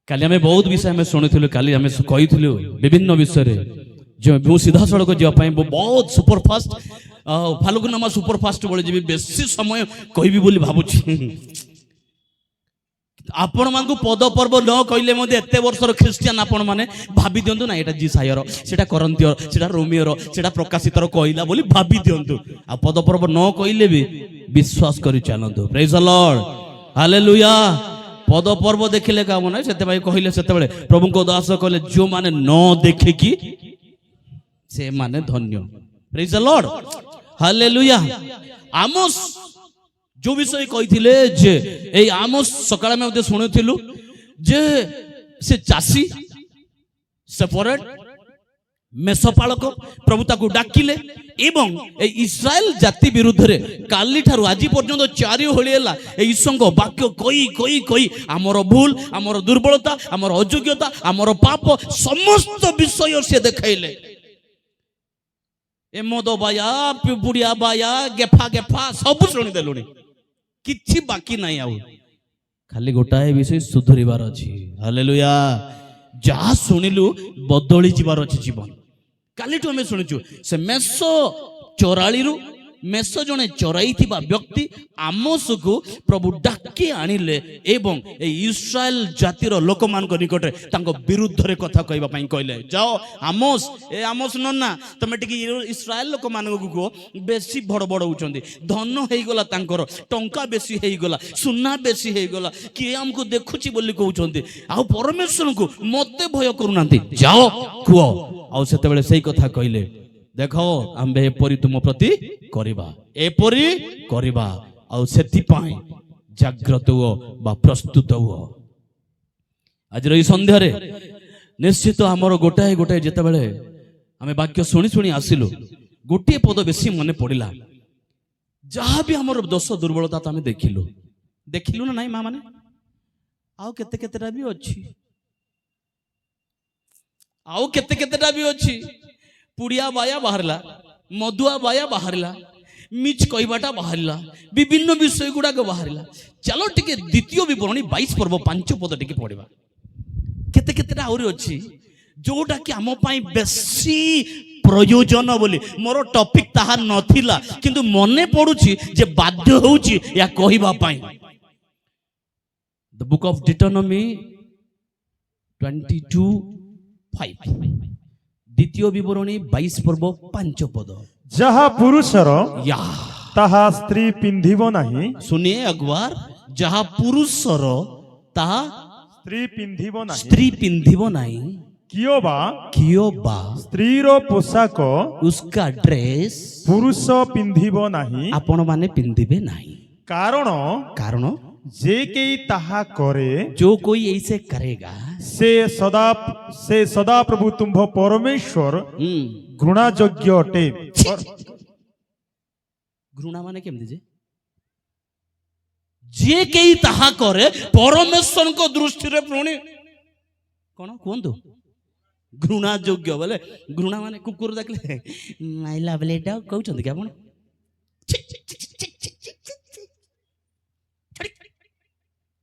काली आम बहुत विषय में शुणुलु काली आम कही विभिन्न विषय जो सीधा सड़क जावाई बहुत सुपरफास्ट फाल्गुनमा सुपरफास्ट बोले जी बेसी समय कहबी बोली भावुची आपण मान पद पर्व न कहले एत वर्षर ख्रीस्टियान आपण मैंने भाभी दिंतु ना यहाँ जीसायर से करंतियर से रोमियर से प्रकाशितर कहला बोली भाभी दिंतु आ पद पर्व न कहले भी विश्वास कर चलतु प्रेज द लॉर्ड हालेलुया पद पर्व देखिले काम ना से कहले से प्रभु को दास कहले जो माने न देखिकी से माने धन्य प्रेज द लॉर्ड हालेलुया आमोस जो विषय कही जे ए आमोस सकाळ में शुणुलु जे से चाषी सेपरेट मेषपालक प्रभु ताकू डाकिले एवं इस्राएल जाति विरुद्ध रे काली ठारू आज पर्यंत चारि होली है ईश्वर वाक्य कही कही कही आमर भूल आमर दुर्बलता आमर अयोग्यता आमर पाप समस्त विषय से देखाइले ए मद बाया बुढ़िया बाया गेफा गेफा सब शुणीदेलुणी किछि बाकी नहीं आउ खाली गोटाए विषय सुधरिबार अछि हालेलुया जहा सुनिलु बदली जिबार अछि जीवन कालीठु हमें शुणुचु से मेष चोराली मेष जने चोराई थिबा व्यक्ति आमोस को प्रभु डाकी आनिले एवं ए इस्राएल जातिर लोक मान निकट तांको विरुद्ध रे कथा कहबा पई कहले जाओ आमोस ए आमोस नन्ना तमे टिकी इस्राएल लोक मान को बेसी बड़ बड़ होचंदी धन हेई गला तांकर टंका बेसी हेई गला सुना बेसी हेई गला कि हमको देखुची बोली कहउचंदी आ परमेश्वर को मते भय करूनांती जाओ कुओ आ सेते बेले सेही कथा कहले देखो आम्बे एपरी तुम प्रति करिबा एपरी करिबा आ सेति पाई जाग्रत हो बा प्रस्तुत हो आज रही संध्या रे निश्चित हमर गोटाए गोटाए जेते बेले आमे वाक्य सुनी सुनी आसिलु गोटे पद बेसी मने पड़िला जहा भी हमर दोष दुर्बलता त आमे देखिलु ना नाही मा माने आउ केते केतेटा भी अछि आउ केते केतेटा भी अछि पुड़िया बाया बाहरला मधुआ बाया बाहरला मिच कहबाटा बाहरला विभिन्न विषय गुड़ाक बाहरला चलो टिके द्वितीय विवरणी 22 पर्व 5 पद टिके पढ़िबा केते केतेटा आउरी अछि जोटा कि आम पई बेसी प्रयोजन बोली मोर टॉपिक ताहा नथिला किंतु मने पडुची जे बाध्य होउची या कहिबा पई द बुक ऑफ डिटोनॉमी 22:5 द्वितीय विवरणी 22 पर्व 5 पद जहा पुरुषर ताहा स्त्री पिंधिबो नाही सुनिए अगवार जहा पुरुषर ताहा स्त्री पिंधिबो नाही कियो बा स्त्रीर पोशाक उसका ड्रेस पुरुष पिंधिबो नाही आपण माने पिंधिबे नाही कारण जे केई ताहा करे जो कोई ऐसे करेगा से सदा प्रभु तुम्भ परमेश्वर घृणा योग्य अटे घृणा माने केमति जे केई ताहा करे परमेश्वर को दृष्टि रे पुणी कोन कोंदो घृणा योग्य बोले घृणा माने कुकुर देखले माय लवली डॉग कहउछन कि आपण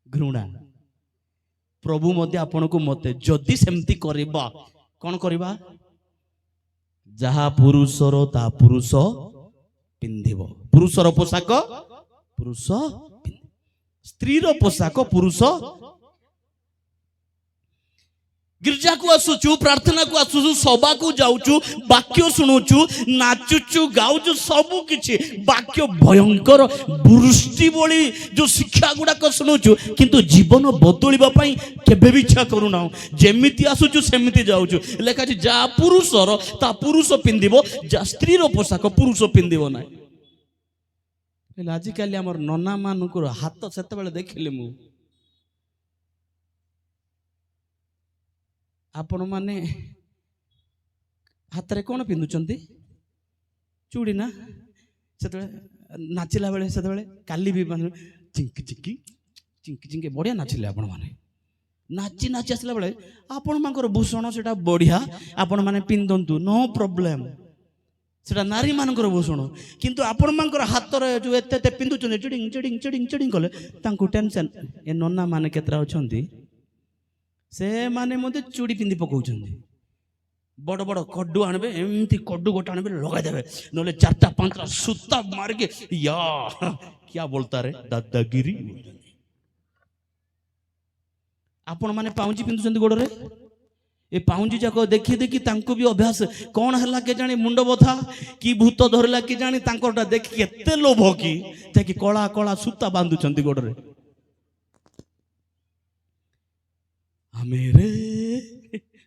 घृणा प्रभु मध्य आपण को मते जदि सेमती करबा कोन करबा जहा पुरुषर ता पुरुष पिंधिबो पुरुषर पोशाक पुरुष स्त्रीर पोशाक पुरुष गिरजा को आसुचु प्रार्थना को आसुचु सभा को जाउचु वाक्य सुनुचु नाचुचु गाउचु सब किछि वाक्य भयंकर वृष्टि बोली जो शिक्षा गुडा को सुनुचु किंतु जीवन बदलिबा पई केबे भी इच्छा करूना जेमिति आसुचु सेमिति जाउचु लेखा छि जा पुरुषर ता पुरुष पिंदिबो जा स्त्रीर पोशाक पुरुष पिंदिबो ना आज काली हमर नना मानुकर हाथ सेते बेले देखिले मु आपण माने हाथ रे कौन पिंधुचंती चूड़ी ना से नाचिला बेले से काली भी मान चिंकी चिंकी चिंकी चिंकी बढ़िया नाचिले आपण माने नाची नाची आसला बेले आपण मानकर भूषण सेटा बढ़िया आपण माने पिंधंतु नो प्रॉब्लम सेटा नारी मानकर भूषण किंतु आपण मानकर हाथ रे जो एते एते पिंधुचंती चिडिंग चिडिंग चिडिंग चिडिंग कले तांको टेंशन ए नन्ना माने केतरा अछंती ସେମାନେ ମଧ୍ୟ ଚୁଡ଼ି ପିନ୍ଧି ପକଉଛନ୍ତି। ବଡ଼ ବଡ଼ କଡୁ ଆଣିବେ, ଏମିତି କଡୁ ଗୋଟେ ଆଣିବେ ଲଗାଇଦେବେ, ନହେଲେ 4-5 ସୂତା ମାରିକି ୟା କିଆ ବୋଲତାରେ ଦାଦାଗିରି। ଆପଣ ମାନେ ପାଉଁଜି ପିନ୍ଧୁଛନ୍ତି ଗୋଡରେ, ଏ ପାଉଁଜି ଯାକ ଦେଖି ଦେଖି ତାଙ୍କୁ ବି ଅଭ୍ୟାସ। କଣ ହେଲା କେଜାଣି, ମୁଣ୍ଡ ବଥା କି ଭୂତ ଧରିଲା କି ଜାଣି, ତାଙ୍କରଟା ଦେଖି ଏତେ ଲୋଭ କି ଯାଇକି କଳା କଳା ସୂତା ବାନ୍ଧୁଛନ୍ତି ଗୋଡରେ। ଆମେ ରେ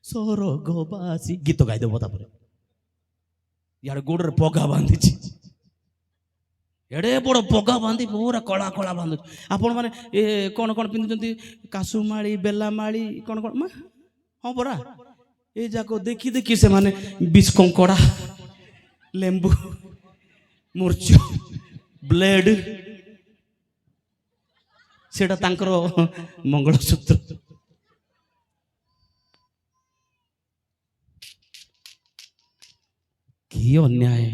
ସରଗବାସୀ ଗୀତ ଗାଇଦେବ, ତାପରେ ଇଆଡେ ଗୋଡରେ ପଗା ବାନ୍ଧିଛି, ଏଡେ ବଡ ପଗା ବାନ୍ଧି ପୁରା କଳା କଳା ବାନ୍ଧୁଛି। ଆପଣ ମାନେ ଏ କଣ କଣ ପିନ୍ଧୁଛନ୍ତି, କାସୁମାଳି, ବେଲାମାଳି, କଣ କଣ ମା, ହଁ ପରା, ଏ ଯାକ ଦେଖି ଦେଖି ସେମାନେ ବିଷ କଙ୍କଡା, ଲେମ୍ବୁ, ମୂର୍ଚ୍ଛ, ବ୍ଲେଡ, ସେଟା ତାଙ୍କର ମଙ୍ଗଳସୂତ୍ର। କି ଅନ୍ୟାୟ!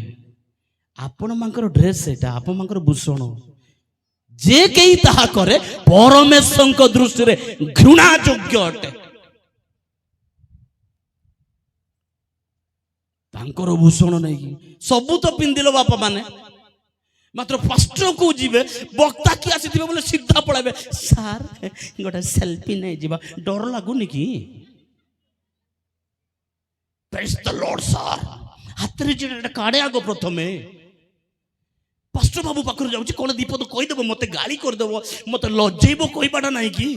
ଆପଣ ମାନଙ୍କର ଡ୍ରେସ ସେଇଟା, ଆପଣ ମାନଙ୍କର ଭୂଷଣ। ଯେ କେହି ତାହା କରେ ପରମେଶ୍ୱରଙ୍କ ଦୃଷ୍ଟିରେ ଘୃଣା ଯୋଗ୍ୟ ଅଟେ। ତାଙ୍କର ଭୂଷଣ ନେଇକି ସବୁ ତ ପିନ୍ଧିଲ ବାପା ମାନେ, ମାତ୍ର ପାଷ୍ଟରକୁ ଯିବେ, ବକ୍ତା କି ଆସିଥିବେ ବୋଲେ ସିଧା ପଳାଇବେ, ସାର୍ ଗୋଟେ ସେଲ୍ଫି ନେଇଯିବା, ଡର ଲାଗୁନି କି? ପ୍ରେଜ୍ ଦ ଲର୍ଡ ସାର୍, ହାତରେ କାଢେ ଆଗ ପ୍ରଥମେ। ପାଷ୍ଟର ବାବୁ ପାଖରେ ଯାଉଛି, କଣ ଦୀପଦ କହିଦେବ, ମତେ ଗାଳି କରିଦେବ, ମତେ ଲଜେଇବ, କହିବାଟା ନାହିଁ କି?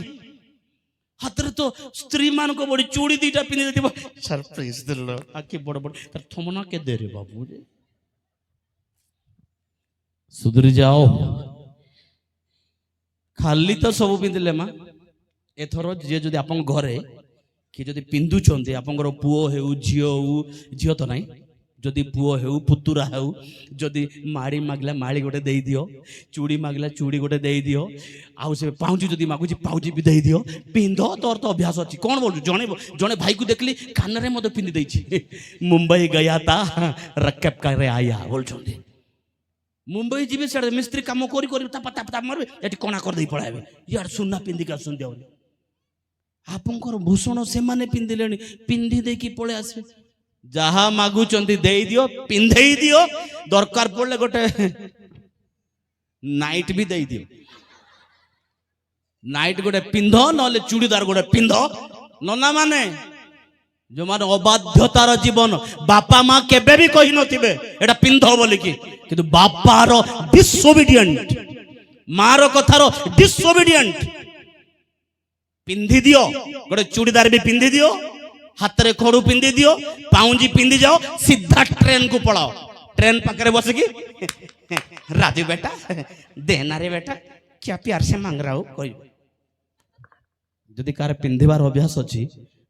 ହାତରେ ତ ସ୍ତ୍ରୀ ମାନଙ୍କ ବଡି ଚୁଡ଼ି 2ଟା ପିନ୍ଧି ଦେଇଥିବ, ସାର୍ ପ୍ରେଜ୍ ଦ ଲର୍ଡ, ଆଖି ବଡ ବଡ, ତାର ଥମନା କେ ଦେରେ ବାବୁ ରେ, ସୁଧୁରି ଯାଅ। ଖାଲି ତ ସବୁ ପିନ୍ଧିଲେ ମା, ଏଥର ଯିଏ ଯଦି ଆପଣଙ୍କ ଘରେ କିଏ ଯଦି ପିନ୍ଧୁଛନ୍ତି, ଆପଣଙ୍କର ପୁଅ ହେଉ ଝିଅ ହେଉ, ଝିଅ ତ ନାହିଁ, ଯଦି ପୁଅ ହେଉ ପୁତୁରା ହେଉ, ଯଦି ମାଳି ମାଗିଲା ମାଳି ଗୋଟେ ଦେଇଦିଅ, ଚୁଡ଼ି ମାଗିଲା ଚୁଡ଼ି ଗୋଟେ ଦେଇଦିଅ, ଆଉ ସେ ପାଉଁଜି ଯଦି ମାଗୁଛି ପାଉଁଜି ବି ଦେଇଦିଅ, ପିନ୍ଧ, ତୋର ତ ଅଭ୍ୟାସ ଅଛି। କଣ ବୋଲୁ, ଜଣେ ଭାଇକୁ ଦେଖିଲି କାନରେ ମଧ୍ୟ ପିନ୍ଧି ଦେଇଛି, ମୁମ୍ବାଇ ଗୟା ତା ରକେବ କାରେ ଆୟା ବୋଲୁଛନ୍ତି। ମୁମ୍ବାଇ ଯିବେ, ସିଆଡେ ମିସ୍ତ୍ରୀ କାମ କରି କରି ତାପ ମାରିବେ, ଏଠି କଣା କରିଦେଇ ପଳାଇବେ, ଇଆଡେ ସୁନା ପିନ୍ଧିକି ଆସୁଛନ୍ତି। ଆହୁରି ଆପଣଙ୍କର ଭୂଷଣ ସେମାନେ ପିନ୍ଧିଲେଣି, ପିନ୍ଧି ଦେଇକି ପଳେଇ ଆସିବେ। ଯାହା ମାଗୁଛନ୍ତି ଦେଇଦିଅ, ପିନ୍ଧେଇ ଦିଅ, ଦରକାର ପଡିଲେ ଗୋଟେ ନାଇଟ ବି ଦେଇଦିଅ, ନାଇଟ ଗୋଟେ ପିନ୍ଧ, ନହେଲେ ଚୁଡ଼ିଦାର ଗୋଟେ ପିନ୍ଧ। ନନା ମାନେ ଯୋଉମାନେ ଅବାଧ୍ୟତାର ଜୀବନ, ବାପା ମା କେବେ ବି କହିନଥିବେ ଏଟା ପିନ୍ଧ ବୋଲିକି, କିନ୍ତୁ ବାପାର ଡିସୋବିଡିଏଣ୍ଟ, ମାର କଥାର ଡିସୋବିଡିଏଣ୍ଟ। ପିନ୍ଧି ଦିଅ, ଗୋଟେ ଚୁଡ଼ିଦାର ବି ପିନ୍ଧି ଦିଅ, ହାତରେ ଖଡୁ ପିନ୍ଧି ଦିଅ, ପାଉଁଜି ପିନ୍ଧି ଯାଅ, ସିଧା ଟ୍ରେନ କୁ ପଳାଅ। ट्रेन पाखे बसिकी राजू बेटा देना रे बेटा क्या प्यार से मांग रहा हूँ कह जदि कार पिंधिबार अभ्यास अच्छी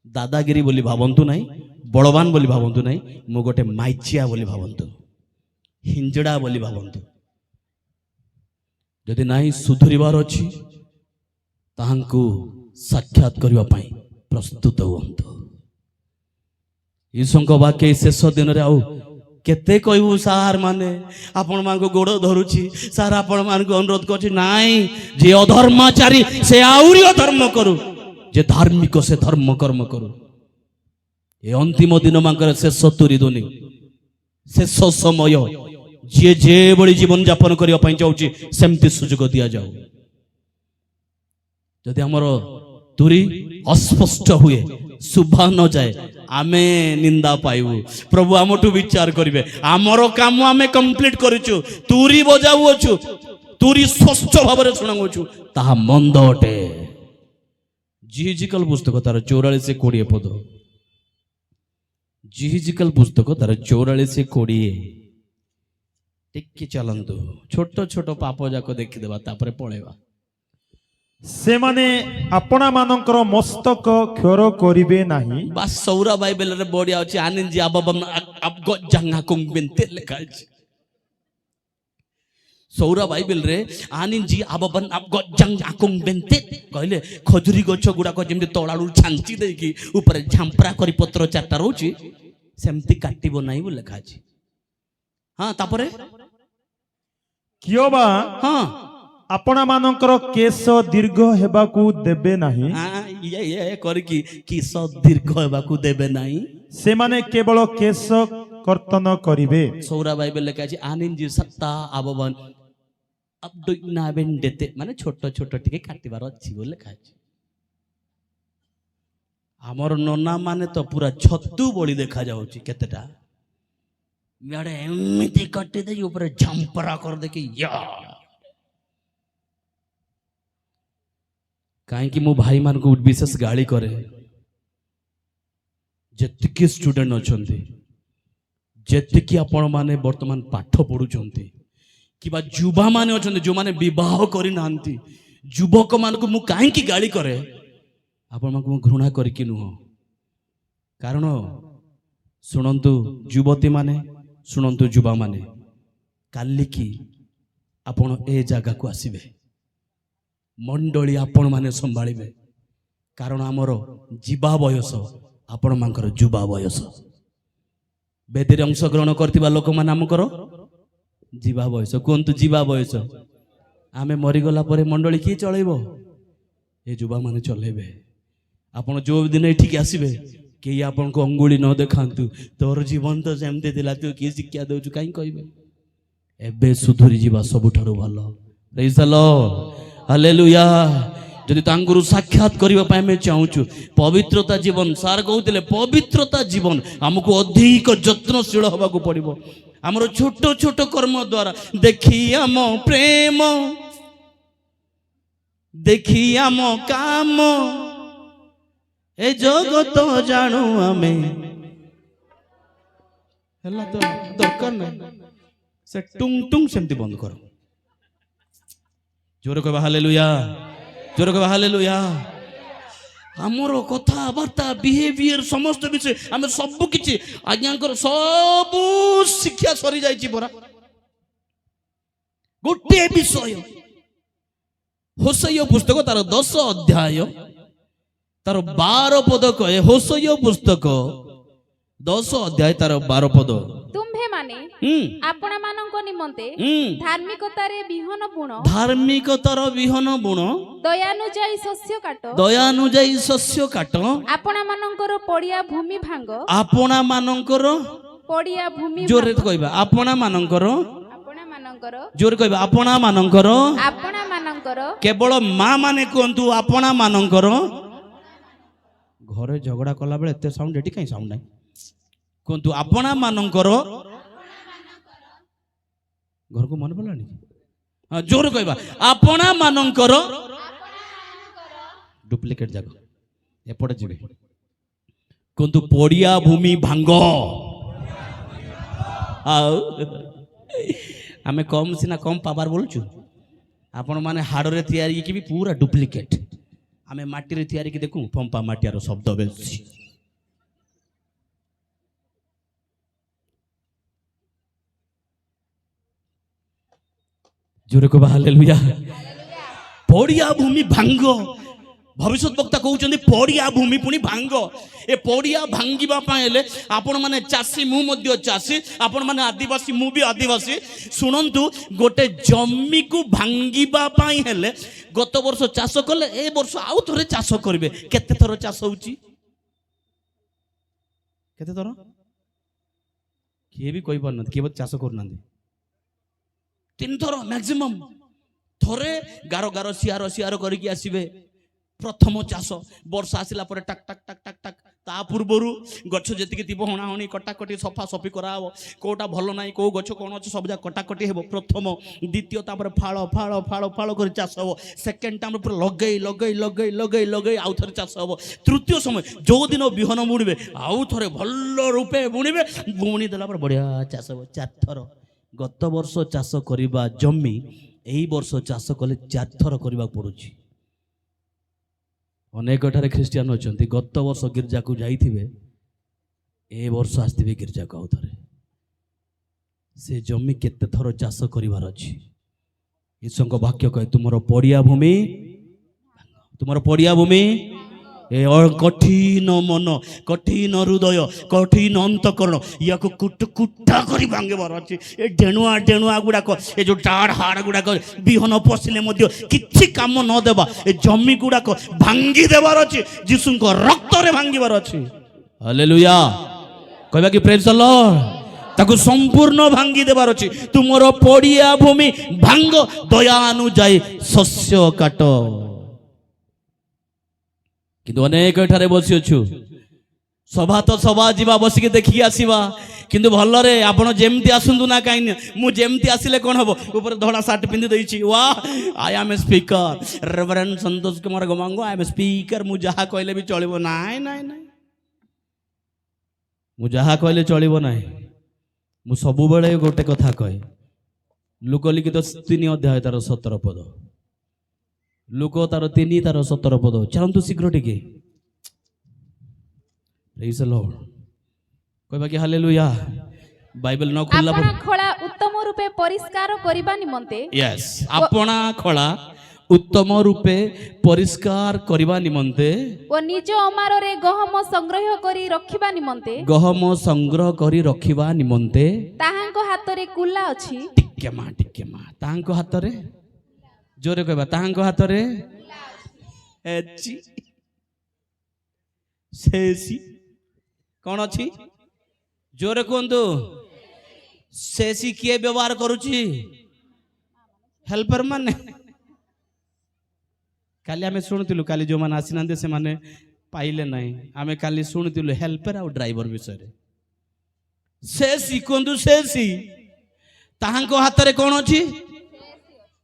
दादागिरी बोली भावंतु नहीं बलवान बोली भावंतु नहीं मु गोटे माइचिया बोली भावंतु हिंजड़ा बोली भावंतु जदि नहीं सुधुरिबार अच्छी ताहांकु साक्षात करबा पई प्रस्तुत हुअन्तु ईश्वरଙ୍କ वाक्य शेष दिन रे आउ केते कहबू सार माने आपण मान को गोड़ धरुची सार आपण मान को अनुरोध करछि नाही जे अधर्माचारी से आउरी अधर्म करू जे धार्मिक से धर्म कर्म करू ए अंतिम दिन मांकर शेष तुरी दुनी शेष समय जे जे बड़ी जीवन यापन करिया पई चाहूची सेमति सुजोग दिया जाऊ जदि हमर तुरी अस्पष्ट हुए शुभा न जाए आमे निंदा पाइबू प्रभु आमठू विचार करिवे आमर काम आमे कंप्लीट करिछु तुरी बजाउछु तुरी स्पष्ट भाबरे सुनाउछु ताहा मंद अटे जिहिजिकल पुस्तक तार 44-20 पद जिहिजिकल पुस्तक तार 44-20 टिक्की चलंतु छोट छोट पाप जाक देखि देबा तापरे पळेबा से माने अपना मानकर मस्तक क्षर करिवे नाही बस सौरा बाइबल रे बढिया अछि आनिंजी अबबम अब जंगा कुंबिनते लेखा अछि सौरा बाइबल रे आनिंजी अबबन अब जंगा कुंबिनते कहले खजुरी गछ गुडा को जेमति तळाळु छांची देकी ऊपर झांपरा करी पत्र चारटा रहउची सेमति काटिबो नाही बो लेखा अछि हां तापरे कियोबा हां अपना मानकर केश दीर्घ हेबाकू देबे नाही हां ଇଏ କରିକି କିସ ଦୀର୍ଘ ହେବାକୁ ଦେବେ ନାହିଁ। ସେମାନେ କେବଳ କେଶ କର୍ତ୍ତନ କରିବେ। ସୌରା ବାଇବେଲ ଲେଖା ଅଛି ଆନିଞ୍ଜି ସତ୍ତା ଆବବନ ଅବଡୁନାବେଣ୍ଡେତେ, ମାନେ ଛୋଟ ଛୋଟ ଟିକେ କାଟିବାର ଅଛି ବୋଲି ଲେଖା ଅଛି। ଆମର ନନା ମାନେ ତ ପୁରା ଛତୁ ବଳି ଦେଖା ଯାଉଛି କେତେଟା, ଇଆଡେ ଏମିତି କାଟି ଦେଇକି ଉପରେ ଝମ୍ପରା କରିଦେଇକି କାହିଁକି ମୁଁ ଭାଇମାନଙ୍କୁ ବିଶେଷ ଗାଳି କରେ, ଯେତିକି ଷ୍ଟୁଡେଣ୍ଟ ଅଛନ୍ତି, ଯେତିକି ଆପଣମାନେ ବର୍ତ୍ତମାନ ପାଠ ପଢୁଛନ୍ତି କିମ୍ବା ଯୁବାମାନେ ଅଛନ୍ତି ଯେଉଁମାନେ ବିବାହ କରିନାହାନ୍ତି, ଯୁବକମାନଙ୍କୁ ମୁଁ କାହିଁକି ଗାଳି କରେ? ଆପଣମାନଙ୍କୁ ମୁଁ ଘୃଣା କରିକି ନୁହଁ, କାରଣ ଶୁଣନ୍ତୁ ଯୁବତୀମାନେ, ଶୁଣନ୍ତୁ ଯୁବାମାନେ, କାଲିକି ଆପଣ ଏ ଜାଗାକୁ ଆସିବେ, ମଣ୍ଡଳୀ ଆପଣମାନେ ସମ୍ଭାଳିବେ, କାରଣ ଆମର ଯିବା ବୟସ ଆପଣମାନଙ୍କର ଯୁବା ବୟସ। ବେଦୀରେ ଅଂଶଗ୍ରହଣ କରିଥିବା ଲୋକମାନେ ଆମଙ୍କର ଯିବା ବୟସ। କୁହନ୍ତୁ ଯିବା ବୟସ। ଆମେ ମରିଗଲା ପରେ ମଣ୍ଡଳୀ କିଏ ଚଳେଇବ? ଏ ଯୁବାମାନେ ଚଲେଇବେ। ଆପଣ ଯୋଉ ଦିନ ଏଠିକି ଆସିବେ କେହି ଆପଣଙ୍କୁ ଅଙ୍ଗୁଳି ନ ଦେଖାନ୍ତୁ, ତୋର ଜୀବନ ତ ସେମିତି ଥିଲା, ତୁ କିଏ ଶିକ୍ଷା ଦେଉଛୁ କାହିଁ କହିବେ? ଏବେ ସୁଧୁରି ଯିବା ସବୁଠାରୁ ଭଲ। ପ୍ରେଜ୍ ଦ ଲର୍ଡ, ହାଲେଲୁୟା। ଯଦି ତାଙ୍କର ସାକ୍ଷାତ କରିବା ପାଇଁ ଆମେ ଚାହୁଁଛୁ, ପବିତ୍ରତା ଜୀବନ, ସାର୍ କହୁଥିଲେ ପବିତ୍ରତା ଜୀବନ ଆମକୁ ଅଧିକ ଯତ୍ନଶୀଳ ହେବାକୁ ପଡ଼ିବ। ଆମର ଛୋଟ ଛୋଟ କର୍ମ ଦ୍ୱାରା ଦେଖି ଆମ ପ୍ରେମ, ଦେଖି ଆମ କାମ, ଏ ଜଗତ ଜାଣୁ ଆମେ। ହେଲା ତ ଦରକାର ନାହିଁ ସେ ଟୁଙ୍ଗ ଟୁଙ୍ଗ ସେମିତି ବନ୍ଦ କର। ଜୋରେ କହିବା ହାଲେଲୁୟା, ଜୋରେ କହିବା ହାଲେଲୁୟା। ଆମର କଥାବାର୍ତ୍ତା, ବିହେଭିୟର, ସମସ୍ତ ବିଷୟ ଆମେ ସବୁ କିଛି ଆଜ୍ଞାଙ୍କର ସବୁ ଶିକ୍ଷା ସରିଯାଇଛି ପରା। ଗୋଟିଏ ବିଷୟ, ହୋସେୟ ପୁସ୍ତକ ତାର 10 ଅଧ୍ୟାୟ ତାର 12 ପଦ କହେ। ହୋସେୟ ପୁସ୍ତକ 10 ଅଧ୍ୟାୟ ତାର 12 ପଦ, ତୁମ୍ଭେମାନେ ଆପଣମାନଙ୍କ ନିମନ୍ତେ ଧାର୍ମିକତାରେ ବିହନ ବୁଣ, ଧାର୍ମିକତାର ବିହନ ବୁଣ, ଦୟାନୁଯାୟୀ ଶସ୍ୟ କାଟ, ଦୟାନୁଯାୟୀ ଶସ୍ୟ କାଟ, ଆପଣମାନଙ୍କର ପଡ଼ିଆ ଭୂମି ଭାଙ୍ଗ, ଆପଣମାନଙ୍କର, ପଡ଼ିଆ ଭୂମି ଜୋରେ କହିବା ଆପଣମାନଙ୍କର, ଆପଣମାନଙ୍କର, ଜୋରେ କହିବା ଆପଣମାନଙ୍କର, ଆପଣମାନଙ୍କର, କେବଳ ମା ମାନେ କୁହନ୍ତୁ ଆପଣମାନଙ୍କର। ଘରେ ଝଗଡ଼ା କଲା ବେଳେ ଏତେ ସାଉଣ୍ଡ, ଏଠି କାହିଁ ସାଉଣ୍ଡ ନାହିଁ? କୁହନ୍ତୁ ଆପଣମାନଙ୍କର। ଘରକୁ ମନେ ପଡ଼ିଲାନି? ହଁ ଜୋରେ କହିବା ଆପଣମାନଙ୍କର। ଡୁପ୍ଲିକେଟ ଯାକ ଏପଟେ ଯିବେ। କୁହନ୍ତୁ ପଡ଼ିଆ ଭୂମି ଭାଙ୍ଗ। ଆଉ ଆମେ କମ୍ ସିନା କମ୍ ପାୱାର ବୋଲୁଛୁ, ଆପଣ ମାନେ ହାଡ଼ରେ ତିଆରି ହେଇକି ବି ପୁରା ଡୁପ୍ଲିକେଟ। ଆମେ ମାଟିରେ ତିଆରି କି ଦେଖୁ ଫମ୍ପା ମାଟିଆର ଶବ୍ଦ ବେଶୀ। ଜୋରେ କହିବା ହାଲେଲୁୟା। ପଡ଼ିଆ ଭୂମି ଭାଙ୍ଗ। ଭବିଷ୍ୟତ ବକ୍ତା କହୁଛନ୍ତି ପଡ଼ିଆ ଭୂମି ପୁଣି ଭାଙ୍ଗ। ଏ ପଡ଼ିଆ ଭାଙ୍ଗିବା ପାଇଁ ହେଲେ ଆପଣ ମାନେ ଚାଷୀ, ମୁଁ ମଧ୍ୟ ଚାଷୀ, ଆପଣ ମାନେ ଆଦିବାସୀ, ମୁଁ ବି ଆଦିବାସୀ। ଶୁଣନ୍ତୁ, ଗୋଟେ ଜମିକୁ ଭାଙ୍ଗିବା ପାଇଁ ହେଲେ ଗତ ବର୍ଷ ଚାଷ କଲେ ଏ ବର୍ଷ ଆଉ ଥରେ ଚାଷ କରିବେ। କେତେ ଥର ଚାଷ ହଉଛି? କେତେ ଥର? କିଏ ବି କହିପାରୁନାହାନ୍ତି, କିଏ ଚାଷ କରୁନାହାନ୍ତି। 3 ଥର ମ୍ୟାକ୍ସିମମ୍। ଥରେ ଗାର ଗାର ସିଆର କରିକି ଆସିବେ। ପ୍ରଥମ ଚାଷ ବର୍ଷା ଆସିଲା ପରେ ଟାକ୍ ଟାକ୍ ଟାକ୍ ଟାକ୍ ଟାକ୍, ତା ପୂର୍ବରୁ ଗଛ ଯେତିକି ଥିବ ହଣାହଣି କଟାକଟି ସଫା ସଫି କରାହବ। କୋଉଟା ଭଲ ନାହିଁ, କୋଉ ଗଛ କ'ଣ ଅଛି ସବୁ ଯାକ କଟାକଟି ହେବ। ପ୍ରଥମ, ଦ୍ୱିତୀୟ, ତାପରେ ଫାଳ ଫାଳ ଫାଳ ଫାଳ କରି ଚାଷ ହବ। ସେକେଣ୍ଡ ଟାଇମ୍ ପୁରା ଲଗେଇ ଲଗେଇ ଲଗେଇ ଲଗେଇ ଲଗେଇ ଆଉ ଥରେ ଚାଷ ହବ। ତୃତୀୟ ସମୟ ଯୋଉଦିନ ବିହନ ବୁଣିବେ ଆଉ ଥରେ ଭଲ ରୂପେ ବୁଣିବେ। ବୁଣି ଦେଲା ପରେ ବଢ଼ିଆ ଚାଷ ହବ। 4 ଥର। ଗତ ବର୍ଷ ଚାଷ କରିବା ଜମି ଏଇ ବର୍ଷ ଚାଷ କଲେ 4 ଥର କରିବାକୁ ପଡୁଛି। ଅନେକ ଠାରେ ଖ୍ରୀଷ୍ଟିଆନ ଅଛନ୍ତି, ଗତ ବର୍ଷ ଗିର୍ଜାକୁ ଯାଇଥିବେ, ଏ ବର୍ଷ ଆସିଥିବେ ଗିର୍ଜାକୁ ଆଉ ଥରେ। ସେ ଜମି କେତେ ଥର ଚାଷ କରିବାର ଅଛି? ଈଶ୍ୱରଙ୍କ ବାକ୍ୟ କହେ ତୁମର ପଡ଼ିଆ ଭୂମି, ତୁମର ପଡ଼ିଆ ଭୂମି ଏ କଠିନ ମନ, କଠିନ ହୃଦୟ, କଠିନ ଅନ୍ତଃକରଣ ୟାକୁ କୁଟା କରି ଭାଙ୍ଗିବାର ଅଛି। ଏ ଡେଣୁଆ ଡେଣୁଆ ଗୁଡ଼ାକ, ଏ ଯୋଉ ଟାଡ଼ ହାଡ଼ ଗୁଡ଼ାକ ବିହନ ପଶିଲେ ମଧ୍ୟ କିଛି କାମ ନ ଦେବା ଏ ଜମି ଗୁଡ଼ାକ ଭାଙ୍ଗି ଦେବାର ଅଛି, ଯୀଶୁଙ୍କ ରକ୍ତରେ ଭାଙ୍ଗିବାର ଅଛି। ହାଲେଲୁୟା କହିବା କି ପ୍ରେଜ୍ ଦ ଲର୍ଡ। ତାକୁ ସମ୍ପୂର୍ଣ୍ଣ ଭାଙ୍ଗି ଦେବାର ଅଛି। ତୁମର ପଡ଼ିଆ ଭୂମି ଭାଙ୍ଗ, ଦୟା ଅନୁଯାୟୀ ଶସ୍ୟ କାଟ। କିନ୍ତୁ ଅନେକ ଏଠାରେ ବସିଅଛୁ, ସଭା ତ ସଭା ଯିବା, ବସିକି ଦେଖିକି ଆସିବା, କିନ୍ତୁ ଭଲରେ ଆପଣ ଯେମିତି ଆସନ୍ତୁ ନା କାହିଁକି, ମୁଁ ଯେମିତି ଆସିଲେ କ'ଣ ହବ, ଉପରେ ଧଳା ସାର୍ଟ ପିନ୍ଧି ଦେଇଛି, ୱା I am A speaker Reverend Santosh Kumar Gamang, I M A speaker, ମୁଁ ଯାହା କହିଲେ ବି ଚଳିବ। ନାଇଁ ନାଇଁ ନାଇଁ, ମୁଁ ଯାହା କହିଲେ ଚଳିବ ନାହିଁ। ମୁଁ ସବୁବେଳେ ଗୋଟେ କଥା କହେ, ଲୁକ ଲିଖିତ 3 ଅଧ୍ୟାୟ ତାର 17 ପଦ, ଲୁକ ତାର 3 ତାର 17 ପଦ। ଚାଲନ୍ତୁ ଶୀଘ୍ର ଟିକେ, ପ୍ରେଜ୍ ଦ ଲର୍ଡ କହିବା କି ହାଲେଲୁୟା। ବାଇବେଲ ନ ଖୋଲିଲା ଆପଣା ଖୋଳା ଉତ୍ତମ ରୂପେ ପରିଷ୍କାର କରିବା ନିମନ୍ତେ, ୟେସ୍, ଆପଣା ଖୋଳା ଉତ୍ତମ ରୂପେ ପରିଷ୍କାର କରିବା ନିମନ୍ତେ ଓ ନିଜ ଅମାରରେ ଗହମ ସଂଗ୍ରହ କରି ରଖିବା ନିମନ୍ତେ, ଗହମ ସଂଗ୍ରହ କରି ରଖିବା ନିମନ୍ତେ ତାହାଙ୍କ ହାତରେ କୁଲା ଅଛି। ଟିକେ ମା ତାହାଙ୍କ ହାତରେ, ଜୋରେ କହିବା, ତାହାଙ୍କ ହାତରେ କ'ଣ ଅଛି? ଜୋରେ କୁହନ୍ତୁ। ସେସି କିଏ ବ୍ୟବହାର କରୁଛି? ହେଲ୍ପର ମାନେ। କାଲି ଆମେ ଶୁଣୁଥିଲୁ, କାଲି ଯେଉଁମାନେ ଆସିନାହାନ୍ତି ସେମାନେ ପାଇଲେ ନାହିଁ, ଆମେ କାଲି ଶୁଣିଥିଲୁ ହେଲ୍ପର ଆଉ ଡ୍ରାଇଭର ବିଷୟରେ। ସେସି କୁହନ୍ତୁ, ସେସି ତାହାଙ୍କ ହାତରେ କ'ଣ ଅଛି?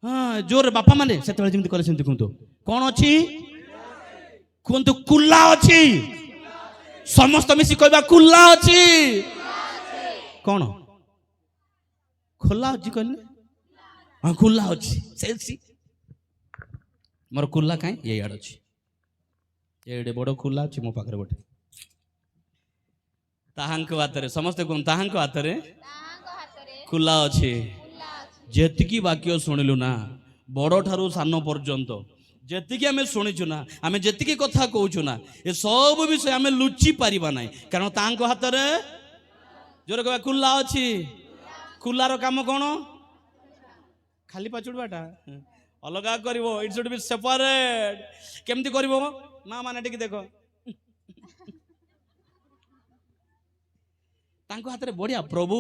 ହଁ ଜୋରେ ବାପା ମାନେ ସେତେବେଳେ ଯେମିତି କଲେ ସେମିତି କୁହନ୍ତୁ, କ'ଣ ଅଛି? କୁହନ୍ତୁ, କୁଲା ଅଛି। ସମସ୍ତ ମିଶି କହିବା, କୁଲା ଅଛି। କ'ଣ ଖୋଲା ଅଛି କହିଲେ? ହଁ ଖୋଲା ଅଛି। ସେସି ମୋର କୁଲା କାହିଁ ଏଇଆଡ଼େ ଅଛି, ଏଇଡ଼େ ବଡ଼ କୁଲା ଅଛି ମୋ ପାଖରେ ଗୋଟେ। ତାହାଙ୍କ ହାତରେ, ସମସ୍ତେ କୁହନ୍ତୁ, ତାହାଙ୍କ ହାତରେ କୁଲା ଅଛି। ଯେତିକି ବାକ୍ୟ ଶୁଣିଲୁ ନା, ବଡ଼ ଠାରୁ ସାନ ପର୍ଯ୍ୟନ୍ତ ଯେତିକି ଆମେ ଶୁଣିଛୁ ନା, ଆମେ ଯେତିକି କଥା କହୁଛୁ ନା, ଏ ସବୁ ବିଷୟ ଆମେ ଲୁଚି ପାରିବା ନାହିଁ, କାରଣ ତାଙ୍କ ହାତରେ, ଜୋରେ କହିବା, କୁଲା ଅଛି। କୁଲାର କାମ କ'ଣ? ଖାଲି ପାଛୁଡ଼ବାଟା ଅଲଗା କରିବ। ଇଟ୍ ସୁଡ୍ ବି ସେପାରେଟ। କେମିତି କରିବ? ମା ମାନେ ଟିକେ ଦେଖ, ତାଙ୍କ ହାତରେ ବଢ଼ିଆ, ପ୍ରଭୁ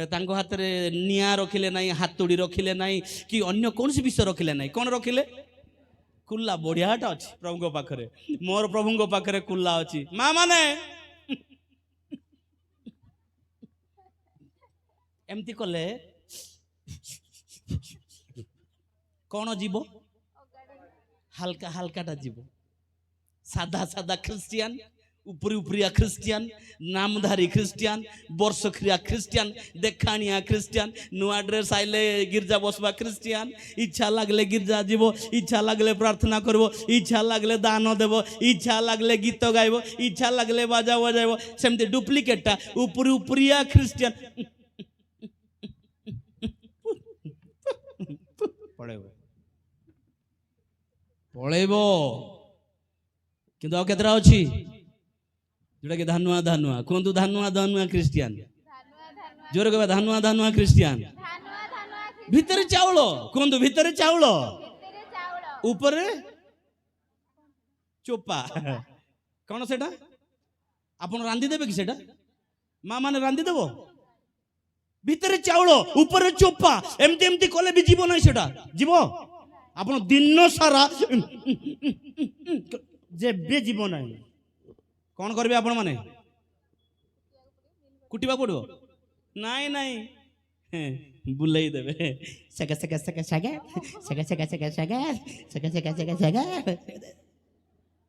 ତାଙ୍କ ହାତରେ ନିଆଁ ରଖିଲେ ନାହିଁ, ହାତୁଡ଼ି ରଖିଲେ ନାହିଁ, କି ଅନ୍ୟ କୌଣସି ବିଷୟ ରଖିଲେ ନାହିଁ। କ'ଣ ରଖିଲେ? କୁଲା। ବଢ଼ିଆଟା ଅଛି ପ୍ରଭୁଙ୍କ ପାଖରେ, ମୋର ପ୍ରଭୁଙ୍କ ପାଖରେ କୁଲା ଅଛି। ମା ମାନେ ଏମିତି କଲେ କ'ଣ ଯିବ? ହାଲକା ହାଲକାଟା ଯିବ। ସାଧା ସାଧା ଖ୍ରୀଷ୍ଟିଆନ, উপরিয়া খ্রিস্টিয়ান, নামধারী খ্রিস্টিয়ান, বর্ষক্রিয়া খ্রিস্টিয়ান, দেখানিয়া খ্রিস্টিয়ান, নূয়া ড্রেস আইলে গির্জা বসবা খ্রিস্টিয়ান, ইচ্ছা লাগলে গির্জা যাব, ইচ্ছা লাগলে প্রার্থনা করব, ইচ্ছা লাগলে দান দেব, ইচ্ছা লাগলে গীত গাইব, ইচ্ছা লাগলে বাজা বাজাইব। সেমতি ডুপ্লিকেটটা উপরিয়া খ্রিস্টিয়ান পড়াইব। কিন্তু ଆଉ କେତେଟା ଅଛି ଯୋଉଟା କି ଧାନୁଆ ଧାନୁଆ, କୁହନ୍ତୁ ଧାନୁଆ ଧାନୁଆ ଖ୍ରୀଷ୍ଟିଆନ, ଜୋରେ କହିବା ଧାନୁଆ ଧାନୁଆ ଖ୍ରୀଷ୍ଟିଆନ। ଭିତରେ ଚାଉଳ, କୁହନ୍ତୁ ଭିତରେ ଚାଉଳ, ଉପରେ ଚୋପା। କ'ଣ ସେଟା? ଆପଣ ରାନ୍ଧିଦେବେ କି ସେଟା? ମା ମାନେ ରାନ୍ଧିଦେବ? ଭିତରେ ଚାଉଳ, ଉପରେ ଚୋପା, ଏମିତି ଏମିତି କଲେ ବି ଯିବ ନାହିଁ ସେଟା। ଯିବ? ଆପଣ ଦିନ ସାରା ଯେବେ ଯିବ ନାହିଁ। କ'ଣ କରିବେ ଆପଣ ମାନେ? କୁଟିବା ପଡ଼ିବ? ନାଇଁ ନାଇଁ, ବୁଲେଇ ଦେବେ। ସେକା ସେକା ସେକା ସେକା ସେକା ସେକା ସେକା ସେକା ସେକା ସେକା ସେକା ସେକା।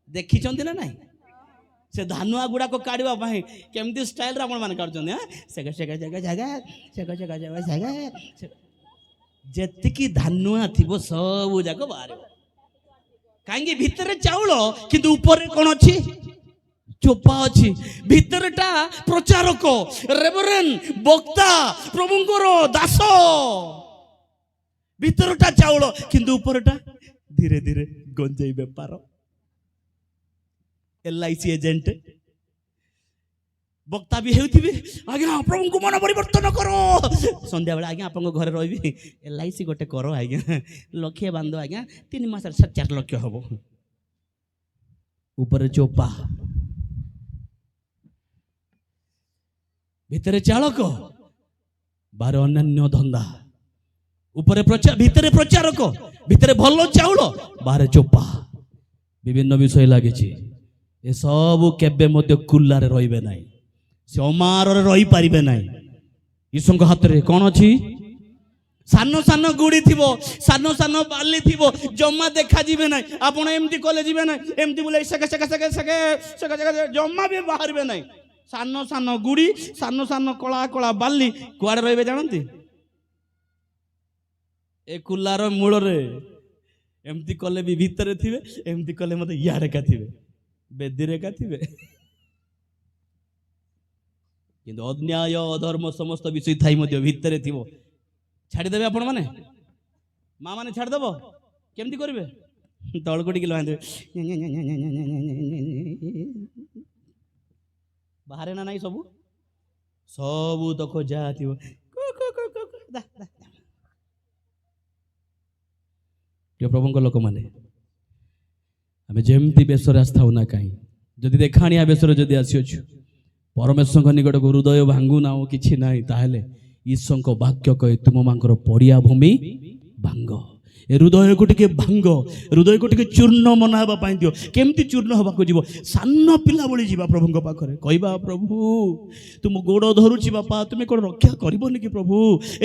ଦେଖିଛନ୍ତି ନା ନାଇଁ? ସେ ଧାନୁଆ ଗୁଡ଼ାକ କାଢ଼ିବା ପାଇଁ କେମିତି ଷ୍ଟାଇଲରେ ଆପଣ ମାନେ କାଢ଼ୁଛନ୍ତି? ସେକା ସେକା ସେକା ସେକା ସେକା ସେକା ସେକା ସେକା। ଯେତିକି ଧାନୁଆ ଥିବ ସବୁ ଯାକ ବାହାରିବ। କାହିଁକି? ଭିତରେ ଚାଉଳ କିନ୍ତୁ ଉପରେ କ'ଣ ଅଛି? ଚୋପା ଅଛି। ଭିତରଟା ପ୍ରଚାରକ, ରେଭରେଣ୍ଡ, ବକ୍ତା, ପ୍ରଭୁଙ୍କର ଦାସ। ଭିତରଟା ଚାଉଳ କିନ୍ତୁ ଉପରଟା ଧୀରେ ଧୀରେ ଗଞ୍ଜେଇ ବେପାର। LIC ଏଜେଣ୍ଟ ବକ୍ତା ବି ହେଉଥିବେ, ଆଜ୍ଞା ପ୍ରଭୁଙ୍କୁ ମନ ପରିବର୍ତ୍ତନ କର। ସନ୍ଧ୍ୟାବେଳେ ଆଜ୍ଞା ଆପଣଙ୍କ ଘରେ ରହିବି, LIC ଗୋଟେ କର ଆଜ୍ଞା, ଲକ୍ଷେ ବାନ୍ଧ ଆଜ୍ଞା, 3 ମାସରେ 4 ଲକ୍ଷ ହବ। ଉପରେ ଚୋପା, ଭିତରେ ଚାଳକ, ବାହାରେ ଅନ୍ୟାନ୍ୟ ଧନ୍ଦା। ଉପରେ ଭିତରେ ପ୍ରଚାରକ, ଭିତରେ ଭଲ ଚାଉଳ, ବାହାରେ ଚୋପା, ବିଭିନ୍ନ ବିଷୟ ଲାଗିଛି। ଏସବୁ କେବେ ମଧ୍ୟ କୁଲାରେ ରହିବେ ନାହିଁ, ସେ ଅମାରରେ ରହିପାରିବେ ନାହିଁ। ଈଶ୍ୱରଙ୍କ ହାତରେ କ'ଣ ଅଛି? ସାନ ସାନ ଗୁଡ଼ି ଥିବ, ସାନ ସାନ ବାଲି ଥିବ, ଜମା ଦେଖାଯିବେ ନାହିଁ। ଆପଣ ଏମିତି କଲେ ଯିବେ ନାହିଁ, ଏମିତି ବୁଲେଇ ସେକେ ସେକେ ସେକେ ସେକେ ସେକେ ସେକେ ଜମା ବି ବାହାରିବେ ନାହିଁ। ସାନ ସାନ ଗୁଡ଼ି, ସାନ ସାନ କଳା କଳା ବାଲି କୁଆଡ଼େ ରହିବେ ଜାଣନ୍ତି? ଏ କୁଲାର ମୂଳରେ। ଏମିତି କଲେ ବି ଭିତରେ ଥିବେ, ଏମିତି କଲେ ମତେ ଇଆଡ଼େ ଏକା ଥିବେ, ବେଦିରେ ଏକା ଥିବେ। କିନ୍ତୁ ଅନ୍ୟାୟ ଅଧର୍ମ ସମସ୍ତ ବିଷୟ ଥାଇ ମଧ୍ୟ ଭିତରେ ଥିବ। ଛାଡ଼ିଦେବେ ଆପଣ ମାନେ, ମା ମାନେ ଛାଡ଼ିଦେବ, କେମିତି କରିବେ? ତଳକୁ ଟିକେ ଲଗାଇଦେବେ, ବାହାରେ ନା ନାହିଁ ସବୁ, ସବୁ ତକ ଯାହା ଥିବ ପ୍ରଭୁଙ୍କ ଲୋକମାନେ, ଆମେ ଯେମିତି ବେଶରେ ଆସିଥାଉ ନା କାହିଁ, ଯଦି ଦେଖାଣିଆ ବେଶରେ ଯଦି ଆସିଅଛୁ, ପରମେଶ୍ୱରଙ୍କ ନିକଟକୁ ହୃଦୟ ଭାଙ୍ଗୁ ନାହୁଁ କିଛି ନାହିଁ, ତାହେଲେ ଈଶ୍ୱରଙ୍କ ବାକ୍ୟ କହେ ତୁମମାନଙ୍କର ପଡ଼ିଆ ଭୂମି ଭାଙ୍ଗ। ଏ ହୃଦୟକୁ ଟିକେ ଭାଙ୍ଗ, ହୃଦୟକୁ ଟିକେ ଚୂର୍ଣ୍ଣ ମନା ହେବା ପାଇଁ ଦିଅ। କେମିତି ଚୂର୍ଣ୍ଣ ହେବାକୁ ଯିବ? ସାନ ପିଲା ଭଳି ଯିବା ପ୍ରଭୁଙ୍କ ପାଖରେ, କହିବା ପ୍ରଭୁ ତୁମ ଗୋଡ଼ ଧରୁଛି ବାପା, ତୁମେ କ'ଣ ରକ୍ଷା କରିବନି କି ପ୍ରଭୁ?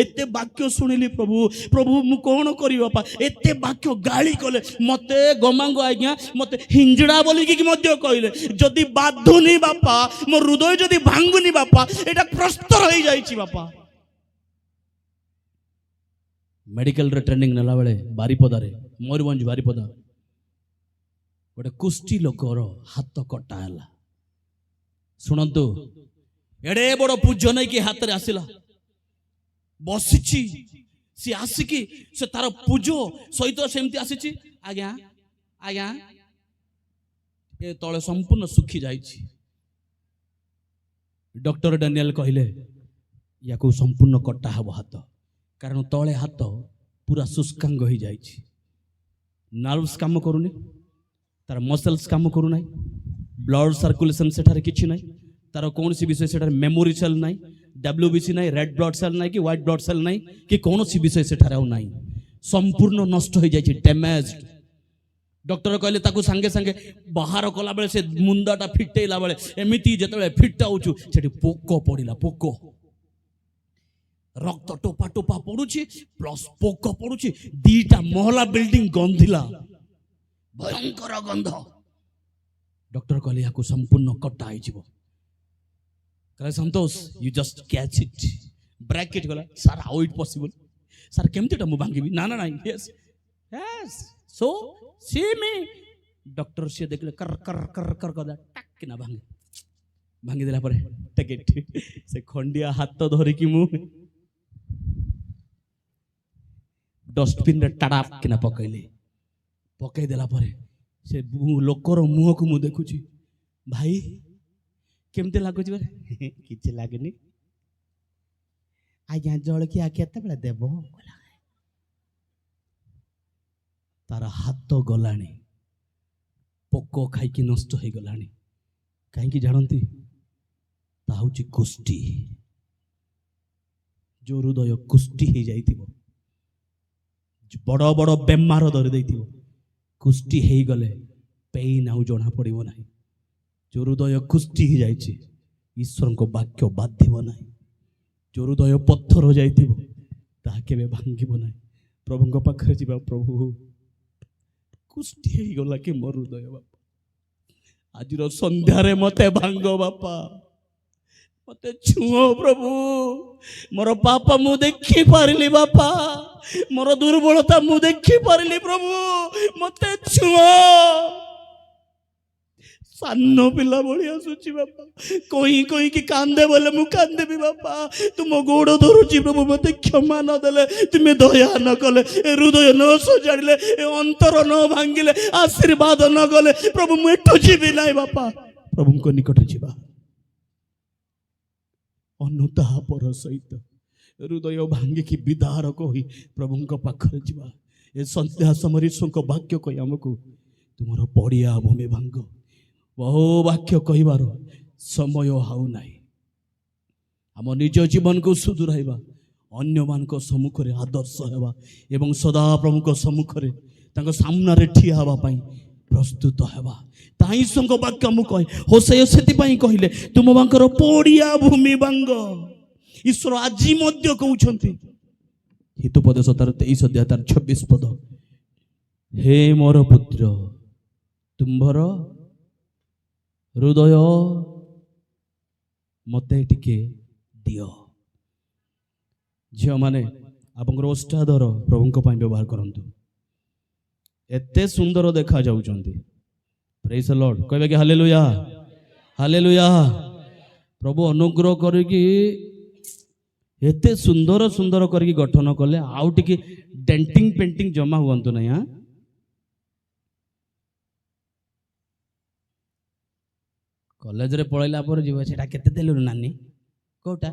ଏତେ ବାକ୍ୟ ଶୁଣିଲି ପ୍ରଭୁ, ପ୍ରଭୁ ମୁଁ କ'ଣ କରିବି ବାପା? ଏତେ ବାକ୍ୟ ଗାଳି କଲେ, ମତେ ଗମାଙ୍ଗ ଆଜ୍ଞା ମତେ ହିଞ୍ଜଡ଼ା ବୋଲିକି ମଧ୍ୟ କହିଲେ, ଯଦି ବାଧୁନି ବାପା, ମୋ ହୃଦୟ ଯଦି ଭାଙ୍ଗୁନି ବାପା, ଏଇଟା ପ୍ରସ୍ତର ହେଇଯାଇଛି ବାପା। ମେଡିକାଲରେ ଟ୍ରେନିଂ ନେଲା ବେଳେ ବାରିପଦାରେ, ମୟୂରଭଞ୍ଜ ବାରିପଦା, ଗୋଟେ କୁଷ୍ଠି ଲୋକର ହାତ କଟା ହେଲା। ଶୁଣନ୍ତୁ, ଏଡେ ବଡ଼ ପୂଜ ନେଇକି ହାତରେ ଆସିଲା, ବସିଛି, ସେ ଆସିକି ସେ ତାର ପୂଜ ସହିତ ସେମିତି ଆସିଛି, ଆଜ୍ଞା ଆଜ୍ଞା ଏ ତଳେ ସମ୍ପୂର୍ଣ୍ଣ ଶୁଖି ଯାଇଛି। ଡକ୍ଟର ଡାନିଏଲ କହିଲେ ୟାକୁ ସମ୍ପୂର୍ଣ୍ଣ କଟା ହେବ ହାତ, କାରଣ ତଳେ ହାତ ପୁରା ଶୁଷ୍କାଙ୍ଗ ହେଇଯାଇଛି, ନର୍ଭସ୍ କାମ କରୁନି, ତାର ମସଲ୍ସ କାମ କରୁନାହିଁ, ବ୍ଲଡ ସାର୍କୁଲେସନ୍ ସେଠାରେ କିଛି ନାହିଁ, ତାର କୌଣସି ବିଷୟ ସେଠାରେ ମେମୋରି ସେଲ୍ ନାହିଁ, WBC ନାହିଁ, ରେଡ୍ ବ୍ଲଡ୍ ସେଲ୍ ନାହିଁ, କି ହ୍ୱାଇଟ୍ ବ୍ଲଡ୍ ସେଲ୍ ନାହିଁ, କି କୌଣସି ବିଷୟ ସେଠାରେ ଆଉ ନାହିଁ, ସମ୍ପୂର୍ଣ୍ଣ ନଷ୍ଟ ହେଇଯାଇଛି, ଡ୍ୟାମେଜ୍ଡ। ଡକ୍ଟର କହିଲେ ତାକୁ ସାଙ୍ଗେ ସାଙ୍ଗେ ବାହାର କଲାବେଳେ, ସେ ମୁଣ୍ଡଟା ଫିଟେଇଲା ବେଳେ ଏମିତି ଯେତେବେଳେ ଫିଟାଉଛୁ ସେଠି ପୋକ ପଡ଼ିଲା, ପୋକ, ରକ୍ତ ଟୋପା ଟୋପା ପଡୁଛି ପ୍ଲସ୍ ପୋକ ପଡୁଛି, 2ଟା ମହଲା ବିଲ୍ଡିଂ ଗନ୍ଧିଲା, ଭୟଙ୍କର ଗନ୍ଧ। ଡକ୍ଟର କହିଲେ ୟାକୁ ସମ୍ପୂର୍ଣ୍ଣ କଟା ହେଇଯିବ। କହିଲେ Santosh you just catch it, bracket ଗଲା। Sir how it possible? Sir କେମିତିଟା ମୁଁ ଭାଙ୍ଗିବି? ନା ନା ନାଇଁ, yes yes, so see me. Doctor ସିଏ ଦେଖିଲେ କର କର କର କର କଲା, ଟାକ୍ କିନା ଭାଙ୍ଗିଦେଲା ପରେ ଟେକେଟ୍, ସେ ଖଣ୍ଡିଆ ହାତ ଧରିକି ମୁଁ ଡଷ୍ଟବିନରେ ଟାଡାପ କିନା ପକେଇଲି। ପକେଇ ଦେଲା ପରେ ସେ ଲୋକର ମୁହଁକୁ ମୁଁ ଦେଖୁଛି, ଭାଇ କେମିତି ଲାଗୁଛି? କିଛି ଲାଗୁନି ଆଜ୍ଞା, ଜଳଖିଆ କେତେବେଳେ ଦେବ? ତାର ହାତ ଗଲାଣି, ପୋକ ଖାଇକି ନଷ୍ଟ ହେଇଗଲାଣି। କାହିଁକି ଜାଣନ୍ତି? ତା ହଉଛି କୁଷ୍ଠି। ଯୋଉ ହୃଦୟ କୁଷ୍ଠି ହେଇଯାଇଥିବ, ବଡ଼ ବଡ଼ ବେମାର ଧରି ଦେଇଥିବ, କୁଷ୍ଠି ହେଇଗଲେ ପେଇନ୍ ଆଉ ଜଣା ପଡ଼ିବ ନାହିଁ। ଯୋଉ ହୃଦୟ କୁଷ୍ଠି ହେଇଯାଇଛି, ଈଶ୍ୱରଙ୍କ ବାକ୍ୟ ବାଧିବ ନାହିଁ। ଯୋଉ ହୃଦୟ ପଥର ଯାଇଥିବ, ତାହା କେବେ ଭାଙ୍ଗିବ ନାହିଁ। ପ୍ରଭୁଙ୍କ ପାଖରେ ଯିବା, ପ୍ରଭୁ କୁଷ୍ଠି ହେଇଗଲା କି ମୋ ହୃଦୟ ବାପା, ଆଜିର ସନ୍ଧ୍ୟାରେ ମତେ ଭାଙ୍ଗ ବାପା, ମତେ ଛୁଅ ପ୍ରଭୁ। ମୋର ପାପ ମୁଁ ଦେଖି ପାରିଲି ବାପା, ମୋର ଦୁର୍ବଳତା ମୁଁ ଦେଖି ପାରିଲି ପ୍ରଭୁ, ମତେ ଛୁଅ। ସାନ ପିଲା ଭଳି ଆସୁଛି ବାପା। କହିକି କାନ୍ଦେ ବୋଲେ ମୁଁ କାନ୍ଦେବି ବାପା। ତୁମ ଗୋଡ଼ ଧରୁଛି ପ୍ରଭୁ, ମୋତେ କ୍ଷମା ନ ଦେଲେ, ତୁମେ ଦୟା ନ କଲେ, ହୃଦୟ ନ ସଜାଡ଼ିଲେ, ଅନ୍ତର ନ ଭାଙ୍ଗିଲେ, ଆଶୀର୍ବାଦ ନ କଲେ ପ୍ରଭୁ ମୁଁ ଏଠୁ ଯିବି ନାହିଁ ବାପା। ପ୍ରଭୁଙ୍କ ନିକଟରେ ଯିବା, ଅନୁତାପର ସହିତ ହୃଦୟ ଭାଙ୍ଗିକି ବିଦାର କହି ପ୍ରଭୁଙ୍କ ପାଖରେ ଯିବା। ଏ ସନ୍ଧ୍ୟା ସମୟରେ ଈଶ୍ୱରଙ୍କ ବାକ୍ୟ କହି ଆମକୁ ତୁମର ପଡ଼ିଆ ଭୂମି ଭାଙ୍ଗ। ବହୁ ବାକ୍ୟ କହିବାର ସମୟ ଆଉ ନାହିଁ। ଆମ ନିଜ ଜୀବନକୁ ସୁଧୁରାଇବା, ଅନ୍ୟମାନଙ୍କ ସମ୍ମୁଖରେ ଆଦର୍ଶ ହେବା ଏବଂ ସଦାପ୍ରଭୁଙ୍କ ସମ୍ମୁଖରେ ତାଙ୍କ ସାମ୍ନାରେ ଠିଆ ହେବା ପାଇଁ ପ୍ରସ୍ତୁତ ହେବା। ତାହା ଈଶ୍ୱରଙ୍କ ବାକ୍ୟ ଆମକୁ କହେ। ହୋସେୟ ସେଥିପାଇଁ କହିଲେ ତୁମମାନଙ୍କର ପଡ଼ିଆ ଭୂମି ଭାଙ୍ଗ। ଈଶ୍ୱର ଆଜି ମଧ୍ୟ କହୁଛନ୍ତି, ହିତୋପଦେଶ ତାର 23 ଅଧ୍ୟାୟ ତାର 26 ପଦ, ହେ ମୋର ପୁତ୍ର ତୁମ୍ଭର ହୃଦୟ ମୋତେ ଟିକେ ଦିଅ। ଝିଅମାନେ ଆପଣଙ୍କର ଓଷ୍ଠାଦର ପ୍ରଭୁଙ୍କ ପାଇଁ ବ୍ୟବହାର କରନ୍ତୁ। ଏତେ ସୁନ୍ଦର ଦେଖାଯାଉଛନ୍ତି। ପ୍ରେଜ୍ ଦ ଲର୍ଡ କହିବେ କି ହାଲେଲୁୟା, ହାଲେଲୁୟା। ପ୍ରଭୁ ଅନୁଗ୍ରହ କରିକି ଏତେ ସୁନ୍ଦର ସୁନ୍ଦର କରିକି ଗଠନ କଲେ, ଆଉ ଟିକେ ଡେଣ୍ଟିଂ ପେଣ୍ଟିଂ ଜମା ହୁଅନ୍ତୁ ନାହିଁ। ହଁ, କଲେଜରେ ପଳେଇଲା ପରେ ଯିବ, ସେଟା କେତେ ଦେଲୁ ନାନୀ, କୋଉଟା,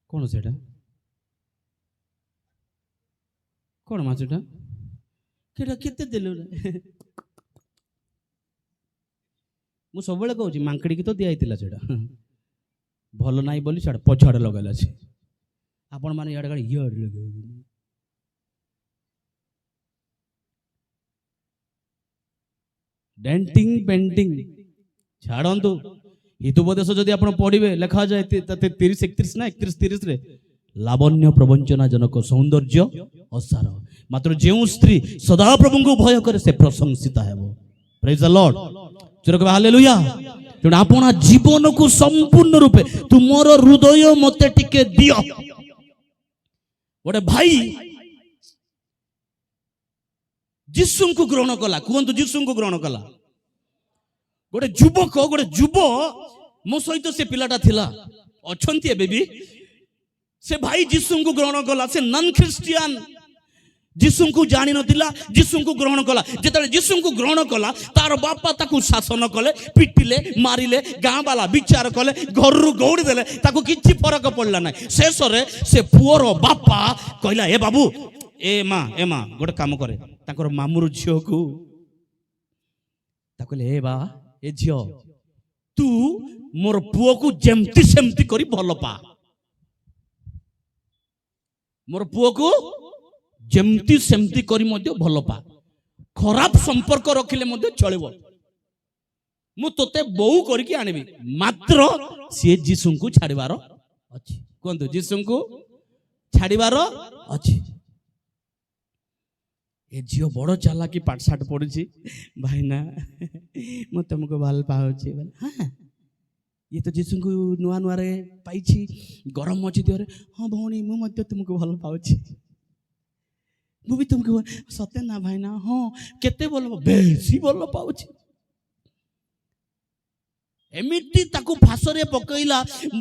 କ'ଣ ସେଟା, କ'ଣ ମାଛଟା, ସେଟା କେତେ ଦେଲୁ। ମୁଁ ସବୁବେଳେ କହୁଛି ମାଙ୍କଡ଼ିକି ତ ଦିଆହେଇଥିଲା ସେଟା, ଭଲ ନାହିଁ ବୋଲି ସେଟା ପଛଆଡ଼େ ଲଗାଇଲା। ସେ ଆପଣମାନେ ଇଆଡ଼େ କାଳେ ଇଆଡ଼େ ଲଗାଇ ଡେଣ୍ଟିଂ ପେଣ୍ଟିଂ ଛାଡ଼ନ୍ତୁ। ହିତୋପଦେଶ ଯଦି ଆପଣ ପଢ଼ିବେ, ଲେଖାଯାଏ 30, 31 ନା 31, 30ରେ ଲାବଣ୍ୟ ପ୍ରବଞ୍ଚନା ଜନକ ସୌନ୍ଦର୍ଯ୍ୟ ଅସାର, ମାତ୍ର ଯେଉଁ ସ୍ତ୍ରୀ ସଦାପ୍ରଭୁଙ୍କୁ ଭୟ କରେ ସେ ପ୍ରଶଂସିତା ହେବ। ପ୍ରେଜ୍ ଦ ଲର୍ଡ, ହାଲେଲୁୟା। ତେଣୁ ଆପଣ ଜୀବନକୁ ସମ୍ପୂର୍ଣ୍ଣ ରୂପେ ତୁମର ହୃଦୟ ମୋତେ ଟିକେ ଦିଅ। ଗୋଟେ ଭାଇ ଯୀଶୁଙ୍କୁ ଗ୍ରହଣ କଲା, କୁହନ୍ତୁ ଯୀଶୁଙ୍କୁ ଗ୍ରହଣ କଲା। ଗୋଟେ ଯୁବକ, ଗୋଟେ ଯୁବ ମୋ ସହିତ ସେ ପିଲାଟା ଥିଲା, ଅଛନ୍ତି ଏବେ ବି। ସେ ଭାଇ ଯୀଶୁଙ୍କୁ ଗ୍ରହଣ କଲା। ସେ ନନ୍ ଖ୍ରୀଷ୍ଟିଆନ, ଯୀଶୁଙ୍କୁ ଜାଣିନଥିଲା, ଯୀଶୁଙ୍କୁ ଗ୍ରହଣ କଲା। ଯେତେବେଳେ ଯୀଶୁଙ୍କୁ ଗ୍ରହଣ କଲା, ତାର ବାପା ତାକୁ ଶାସନ କଲେ, ପିଟିଲେ, ମାରିଲେ, ଗାଁ ବାଲା ବିଚାର କଲେ, ଘରରୁ ଗୌଡ଼ି ଦେଲେ, ତାକୁ କିଛି ଫରକ ପଡ଼ିଲା ନାହିଁ। ଶେଷରେ ସେ ପୁଅର ବାପା କହିଲା, ଏ ବାବୁ, ଏ ମା ଗୋଟେ କାମ କରେ, ତାଙ୍କର ମାମୁର ଝିଅକୁ ତାକୁ କହିଲେ, ଏ ବା, ଏ ଝିଅ, ତୁ ମୋର ପୁଅକୁ ଯେମିତି ସେମିତି କରି ଭଲ ପା। ମୋର ପୁଅକୁ ଯେମିତି ସେମିତି କରି ମଧ୍ୟ ଭଲ ପା। ଖରାପ ସମ୍ପର୍କ ରଖିଲେ ମଧ୍ୟ ଚଳିବ। ମୁଁ ତୋତେ ବୋଉ କରିକି ଆଣିବି, ମାତ୍ର ସିଏ ଯୀଶୁଙ୍କୁ ଛାଡ଼ିବାର ଅଛି। କୁହନ୍ତୁ, ଯୀଶୁଙ୍କୁ ଛାଡ଼ିବାର ଅଛି। ଏ ଝିଅ ବଡ଼ ଚାଲାକି, ପାଠଶାଠ ପଢ଼ୁଛି। ଭାଇନା ମୁଁ ତମକୁ ଭଲ ପାଉଛି। ହଁ, ଇଏ ତ ଯୀଶୁଙ୍କୁ ନୂଆ ନୂଆରେ ପାଇଛି, ଗରମ ଅଛି ଦେହରେ। ହଁ ଭଉଣୀ, ମୁଁ ମଧ୍ୟ ତୁମକୁ ଭଲ ପାଉଛି। ମୁଁ ବି ତୁମକୁ, ସତେ ନା ଭାଇନା? ହଁ, କେତେ ଭଲ, ବେଶୀ ଭଲ ପାଉଛି। ଏମିତି ତାକୁ ଫାଶରେ ପକେଇଲା,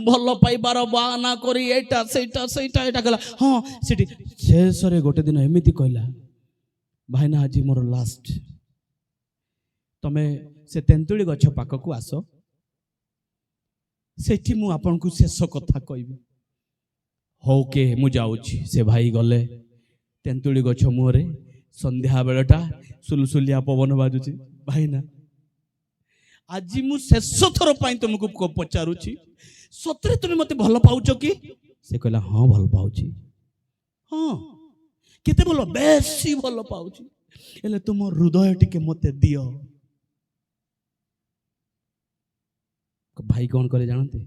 ଭଲ ପାଇବାର ବାହାନା କରି ଏଇଟା ସେଇଟା ଏଇଟା କଲା। ହଁ, ସେଠି ଶେଷରେ ଗୋଟେ ଦିନ ଏମିତି କହିଲା, ଭାଇନା ଆଜି ମୋର ଲାଷ୍ଟ, ତମେ ସେ ତେନ୍ତୁଳି ଗଛ ପାଖକୁ ଆସ, ସେଠି ମୁଁ ଆପଣଙ୍କୁ ଶେଷ କଥା କହିବି। ହଉ କେ, ମୁଁ ଯାଉଛି। ସେ ଭାଇ ଗଲେ। ତେନ୍ତୁଳି ଗଛ ମୁହଁରେ ସନ୍ଧ୍ୟା ବେଳଟା, ସୁଲସୁଲିଆ ପବନ ବାଜୁଛି। ଭାଇନା, ଆଜି ମୁଁ ଶେଷ ଥର ପାଇଁ ତୁମକୁ ପଚାରୁଛି, ସତରେ ତୁମେ ମୋତେ ଭଲ ପାଉଛ କି? ସେ କହିଲା, ହଁ ଭଲ ପାଉଛି। ହଁ, କେତେ ଭଲ? ବେଶୀ ଭଲ ପାଉଛି। ହେଲେ ତୁମ ହୃଦୟ ଟିକେ ମୋତେ ଦିଅ। ଭାଇ କ'ଣ କଲେ ଜାଣନ୍ତି?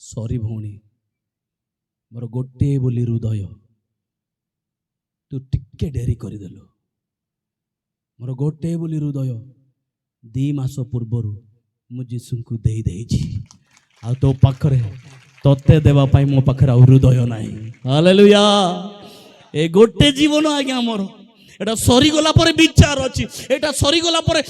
ସରି ଭଉଣୀ, ମୋର ଗୋଟେ ବୋଲି ହୃଦୟ, ତୁ ଟିକେ ଡେରି କରିଦେଲୁ। ମୋର ଗୋଟେ ବୋଲି ହୃଦୟ 2 ମାସ ପୂର୍ବରୁ ମୁଁ ଯୀଶୁଙ୍କୁ ଦେଇଛି, ଆଉ ତୋ ପାଖରେ ତତେ ଦେବା ପାଇଁ ମୋ ପାଖରେ ଆଉ ହୃଦୟ ନାହିଁ। ହାଲେଲୁୟା। ଏ ଗୋଟେ ଜୀବନ ଆଜ୍ଞା ମୋର, এটা সরিগলা পরে বিচার ଅଛି, এটা সরিগলা পরে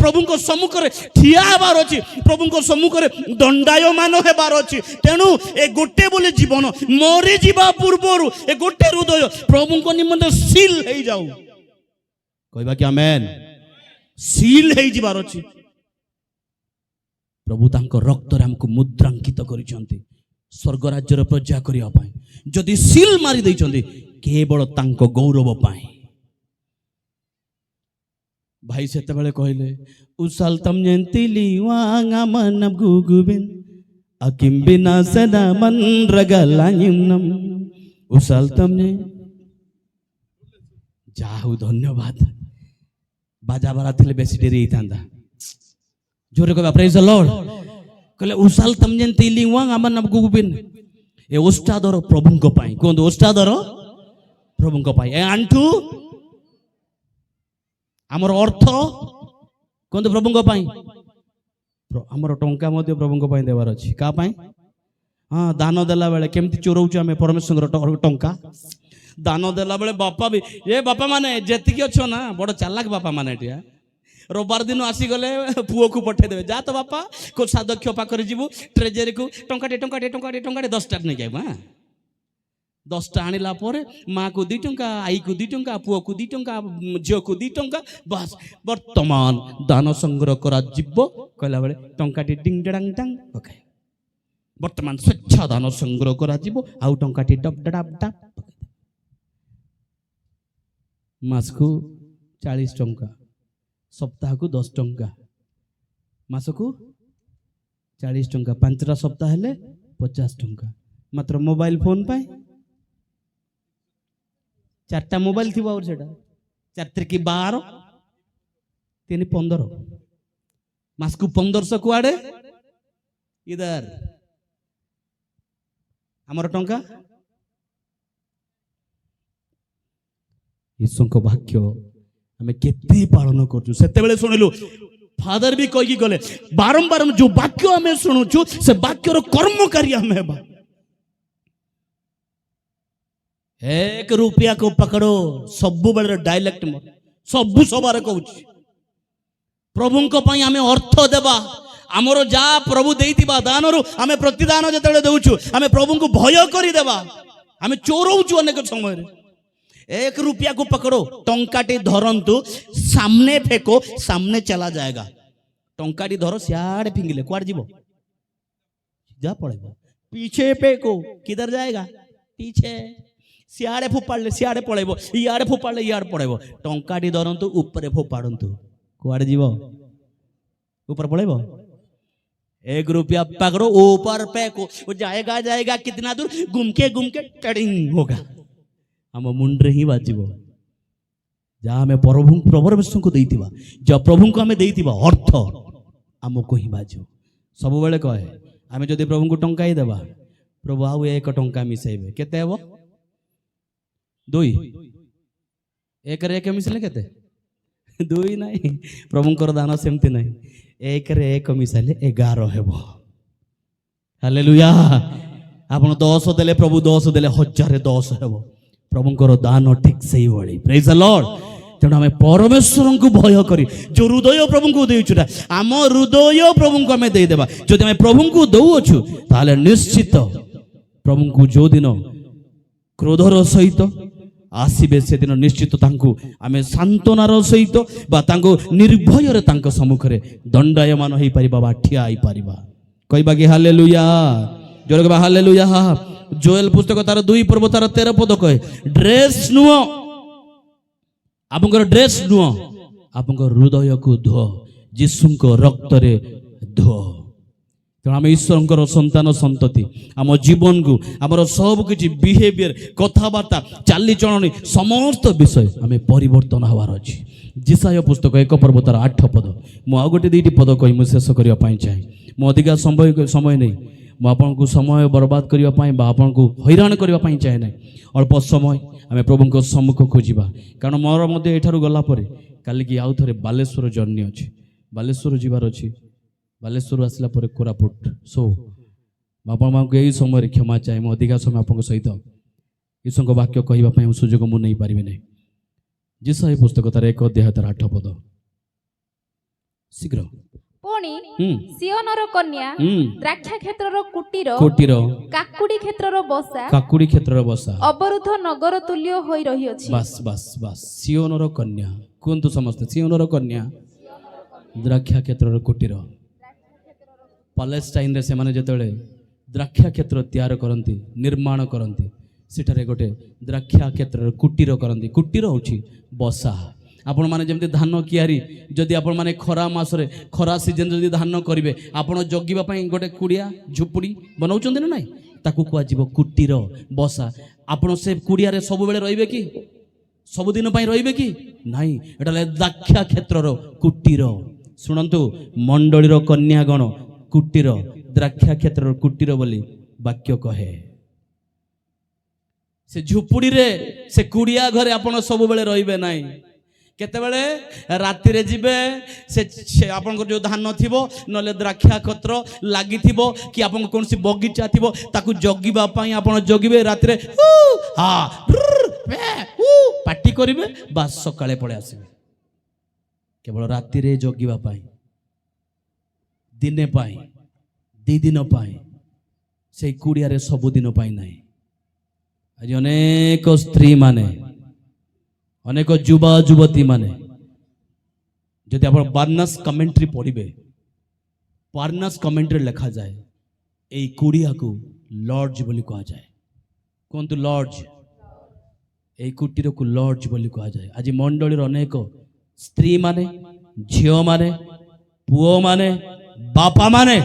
প্রভুଙ୍କ ସମ୍ମୁଖରେ ଠିଆ ହେବାର ଅଛି, ପ୍ରଭୁଙ୍କ ସମ୍ମୁଖରେ ଦଣ୍ଡାୟମାନ ହେବାର ଅଛି। ତେଣୁ ଏ ଗୋଟେ ବୋଲି ଜୀବନ ମରିଯିବା ପୂର୍ବରୁ ଏ ଗୋଟେ ହୃଦୟ ପ୍ରଭୁଙ୍କ ନିମନ୍ତେ ସିଲ୍ ହେଇଯାଉ। କହିବା କି ଆମେନ୍। ସିଲ୍ ହେଇଯିବାର ଅଛି। ପ୍ରଭୁ ତାଙ୍କ ରକ୍ତରେ ଆମକୁ ମୁଦ୍ରାଙ୍କିତ କରିଛନ୍ତି ସ୍ୱର୍ଗ ରାଜ୍ୟର ପ୍ରଜା କରିବା ପାଇଁ। ଯଦି ସିଲ୍ ମାରି ଦେଇଛନ୍ତି କେବଳ ତାଙ୍କ ଗୌରବ ପାଇଁ। ଭାଇ ସେତେବେଳେ କହିଲେ ଉସାଲ ତମ ଜେନ୍ତିଲି ୱାଙ୍ଗା ମନ ଗୁଗୁବିନ ଆକିମ ବିନା ସଦା ମନ ରଗଲାଇନମ ଉସାଲ ତମନେ। ଯାହା ହଉ ଧନ୍ୟବାଦ। ବାଜା ବାରା ଥିଲେ ବେଶୀ ଡେରି ହେଇଥାନ୍ତା। ଜୋରେ କହିବା ପ୍ରେଜ ଦ ଲର୍ଡ। କହିଲେ ଉସାଲ ତମ ଜେନ୍ତିଲି ୱାଙ୍ଗା ମନ ଗୁଗୁବିନ। ଏ ଓସ୍ତାଦର ପ୍ରଭୁଙ୍କ ପାଇଁ କୁହନ୍ତୁ, ଓସ୍ତାଦର ପ୍ରଭୁଙ୍କ ପାଇଁ। ଏ ଆଣ୍ଠୁ ଆମର ଅର୍ଥ କୁହନ୍ତୁ ପ୍ରଭୁଙ୍କ ପାଇଁ। ଆମର ଟଙ୍କା ମଧ୍ୟ ପ୍ରଭୁଙ୍କ ପାଇଁ ଦେବାର ଅଛି। କାହା ପାଇଁ? ହଁ, ଦାନ ଦେଲା ବେଳେ କେମିତି ଚୋରଉଛୁ ଆମେ ପରମେଶ୍ୱରଙ୍କର ଟଙ୍କା। ଦାନ ଦେଲା ବେଳେ ବାପା ବି, ଏ ବାପା ମାନେ ଯେତିକି ଅଛ ନା ବଡ଼ ଚାଲାକ ବାପା ମାନେ ଏଠିଆ। ରବିବାର ଦିନ ଆସିଗଲେ ପୁଅକୁ ପଠେଇଦେବେ, ଯା ତ ବାପା କୋଷାଧ୍ୟକ୍ଷ ପାଖରେ ଯିବୁ, ଟ୍ରେଜେରୀକୁ ଟଙ୍କାଟେ 10ଟା ନେଇକି ଆଇବୁ। ହଁ, 10ଟା ଆଣିଲା ପରେ ମାଆକୁ 2 ଟଙ୍କା, ଆଈକୁ 2 ଟଙ୍କା, ପୁଅକୁ 2 ଟଙ୍କା, ଝିଅକୁ 2 ଟଙ୍କା। ବାସ୍ ବର୍ତ୍ତମାନ ଦାନ ସଂଗ୍ରହ କରାଯିବ କହିଲା ବେଳେ ଟଙ୍କାଟି ଡିଙ୍ଗ ଡାଙ୍ଗ ଡାଙ୍ଗ ପକାଏ। ବର୍ତ୍ତମାନ ସ୍ୱଚ୍ଛ ଦାନ ସଂଗ୍ରହ କରାଯିବ, ଆଉ ଟଙ୍କାଟି ଡବ୍ ଡାବ୍ ଡାବ୍ ପକାଏ। ମାସକୁ 40 ଟଙ୍କା, ସପ୍ତାହକୁ 10 ଟଙ୍କା, ମାସକୁ 40 ଟଙ୍କା, 5ଟା ସପ୍ତାହ ହେଲେ 50 ଟଙ୍କା। ମାତ୍ର ମୋବାଇଲ ଫୋନ୍ ପାଇଁ 4ଟା ମୋବାଇଲ ଥିବ, ଆଉ ସେଟା 4 ତିରିକି 12, 3 15, ମାସକୁ 1500 କୁଆଡେ ଇଧର। ଆମର ଟଙ୍କା। ଈଶ୍ୱରଙ୍କ ବାକ୍ୟ ଆମେ କେତେ ପାଳନ କରୁଛୁ। ସେତେବେଳେ ଶୁଣିଲୁ ଫାଦର ବି କହିକି ଗଲେ, ବାରମ୍ବାର ଯୋଉ ବାକ୍ୟ ଆମେ ଶୁଣୁଛୁ ସେ ବାକ୍ୟର କର୍ମକାରୀ ଆମେ ହେବା। 1 रुपया को पकड़ो ସବୁବେଳେ ଡାଇଲେକ୍ଟ ସବୁ ସଭାରେ କହୁଛି। ପ୍ରଭୁଙ୍କ ପାଇଁ ଆମେ ଅର୍ଥ ଦେବା। ଆମର ଯାହା ପ୍ରଭୁ ଦେଇଥିବା ଦାନରୁ ଆମେ ପ୍ରତିଦାନ ଯେତେବେଳେ ଦେଉଛୁ ଆମେ ପ୍ରଭୁଙ୍କୁ ଭୟ କରିଦେବା। ଆମେ ଚୋରଉଛୁ ଅନେକ ସମୟରେ। 1 रुपया को पकड़ो, ଟଙ୍କାଟି ଧରନ୍ତୁ, ସାମନେ ଫେକୋ, ସାମନେ ଚଲା जाएगा। ଟଙ୍କାଟି ଧର, ସିଆଡେ ଫିଙ୍ଗିଲେ କୁଆଡେ ଯିବ? ଯା ପଳେଇବ। पीछे फेंको, किधर जाएगा? पीछे। सियाड़े फोपाड़े सियाड़े पड़ेब, इयाड़े फोपाड़े इयाड़े पड़ेब। टंकाटी धरतु, उपरे फोपाड़तु, कुआड़े जीव? ऊपर पड़ेब। 1 रुपया पकड़ो, ऊपर फेंको, वो जाएगा जाएगा कितना दूर, घूम के टडिंग होगा, हम मुंडरे ही बाजिब। जहाँ आम प्रभु प्रभु को देइतिबा, जहाँ प्रभु को आम देइतिबा अर्थ आमको ही बाजिब। सब बेले कहे आम जदि प्रभु को टंका ही देबा, प्रभु आउ 1 टंका मिसेबे, केते हेबो? 2। 1 रे 1 मिसले केते? 2 नहीं। प्रभुंकर दान सेमती नहीं। 1 रे 1 मिसाइले 11 हेबो। हालेलुया। आपण 10 देले, प्रभु 10 देले, 1010 हेबो। प्रभुंकर दान ठीक सही भली। Praise the Lord. तेणु आम परमेश्वर को भय करी जो हृदय प्रभु को देउछुटा, आम हृदय प्रभु को आम देदेबा। जदि आम प्रभु को दउछु ताले निश्चित प्रभु को जो दिन क्रोधर सहित आसबे से दिन निश्चित तांको आमे सांत्वनार सहित बा तांको निर्भयर तांको सम्मुखरे दंडायमान होई परिबा बा ठिया होई परिबा। कहबा कि हालेलुया। जोर कहबा हालेलुया। जोएल पुस्तक तार 2 पर्व तार 13 पद कहे, ड्रेस नुओ, आपनकर ड्रेस नुओ, आपनकर हृदय को धो, यीशुको रक्त रे धो। तेणु आम ईश्वर संतान संतति आम जीवन को आमर सब किसी बिहेवियर, कथबार्ता, चालीचलनी, समस्त विषय आम परिवर्तन हबार अच्छी। जिसाय पुस्तक 1 पर्व तार 8 पद। मुझे गोटे 2टी पद कही मुझे शेष करने चाहे। मुझे अधिका समय नहीं, मुझे समय बर्बाद करने आपन को हैरान करने चाहे ना। अल्प समय आम प्रभु सम्मुख को जावा, कारण मोर मध्य एठारू गलापर काली की आउ थे बालेश्वर जर्नी अच्छी, बालेश्वर जीवार अच्छी। बालेश्वर आसला पर कोरापुट। सो बापा माँ को यही समय क्षमा चाहे। अधिका समय आप सहित ईश्वर वाक्य कहवाई सुजोग मुझे नहीं पारि ना। ଯିଶାୟ ପୁସ୍ତକ ତାର 1 ଅଧ୍ୟାୟ ତାର 8 ପଦ। ଶୀଘ୍ର। ପୁଣି ହୁଁ ସିଓନର କନ୍ୟା ହୁଁ ଦ୍ରାକ୍ଷା କ୍ଷେତ୍ରର କୁଟୀର କୋଟିର କାକୁଡି କ୍ଷେତ୍ରର ବସା କାକୁଡି କ୍ଷେତ୍ରର ବସା। ଅବରୁଦ୍ଧ ନଗର ତୁଲ୍ୟ ହୋଇ ରହିଅଛି। ବାସ୍ ବାସ୍ ବାସ୍। ସିଓନର କନ୍ୟା କୁହନ୍ତୁ ସମସ୍ତେ, ସିଓନର କନ୍ୟା ଦ୍ରାକ୍ଷା କ୍ଷେତ୍ରର କୁଟୀର। ପାଲେଷ୍ଟାଇନରେ ସେମାନେ ଯେତେବେଳେ ଦ୍ରାକ୍ଷା କ୍ଷେତ୍ର ତିଆର କରନ୍ତି, ନିର୍ମାଣ କରନ୍ତି, ସେଠାରେ ଗୋଟେ ଦ୍ରାକ୍ଷା କ୍ଷେତ୍ରର କୁଟୀର କରନ୍ତି। କୁଟୀର ହେଉଛି ବସା। ଆପଣମାନେ ଯେମିତି ଧାନ କିଆରି, ଯଦି ଆପଣମାନେ ଖରା ମାସରେ ଖରା ସିଜନ୍ ଯଦି ଧାନ କରିବେ, ଆପଣ ଜଗିବା ପାଇଁ ଗୋଟେ କୁଡ଼ିଆ ଝୁପୁଡ଼ି ବନାଉଛନ୍ତି ନା ନାହିଁ, ତାକୁ କୁହାଯିବ କୁଟୀର ବସା। ଆପଣ ସେ କୁଡ଼ିଆରେ ସବୁବେଳେ ରହିବେ କି? ସବୁଦିନ ପାଇଁ ରହିବେ କି? ନାହିଁ, ଏଟା ହେଲା ଦ୍ରାକ୍ଷା କ୍ଷେତ୍ରର କୁଟୀର। ଶୁଣନ୍ତୁ, ମଣ୍ଡଳୀର କନ୍ୟାଗଣ କୁଟୀର, ଦ୍ରାକ୍ଷା କ୍ଷେତ୍ରର କୁଟୀର ବୋଲି ବାକ୍ୟ କହେ। ସେ ଝୁପୁଡ଼ିରେ, ସେ କୁଡ଼ିଆ ଘରେ ଆପଣ ସବୁବେଳେ ରହିବେ ନାହିଁ। କେତେବେଳେ ରାତିରେ ଯିବେ, ସେ ଆପଣଙ୍କର ଯେଉଁ ଧାନ ଥିବ, ନହେଲେ ଦ୍ରାକ୍ଷା କ୍ଷେତ୍ର ଲାଗିଥିବ, କି ଆପଣଙ୍କ କୌଣସି ବଗିଚା ଥିବ, ତାକୁ ଜଗିବା ପାଇଁ ଆପଣ ଜଗିବେ। ରାତିରେ ପାଟି କରିବେ, ବାସ୍ ସକାଳେ ପଳେଇ ଆସିବେ। କେବଳ ରାତିରେ ଜଗିବା ପାଇଁ, ଦିନେ ପାଇଁ, 2 ଦିନ ପାଇଁ, ସେଇ କୁଡ଼ିଆରେ ସବୁଦିନ ପାଇଁ ନାହିଁ। ଆଜି ଅନେକ ସ୍ତ୍ରୀ ମାନେ, ଅନେକ ଯୁବା ଯୁବତୀ ମାନେ, ଯଦି ଆପଣ ବାର୍ନସ୍ କମେଣ୍ଟ୍ରି ପଢ଼ିବେ, ବାର୍ନସ୍ କମେଣ୍ଟ୍ରି ଲେଖାଯାଏ ଏଇ କୁଡ଼ିଆକୁ ଲର୍ଜ ବୋଲି କୁହାଯାଏ। କୁହନ୍ତୁ ଲର୍ଜ। ଏଇ କୁଟୀରକୁ ଲର୍ଜ ବୋଲି କୁହାଯାଏ। ଆଜି ମଣ୍ଡଳୀର ଅନେକ ସ୍ତ୍ରୀ ମାନେ, ଝିଅମାନେ, ପୁଅମାନେ, ବାପାମାନେ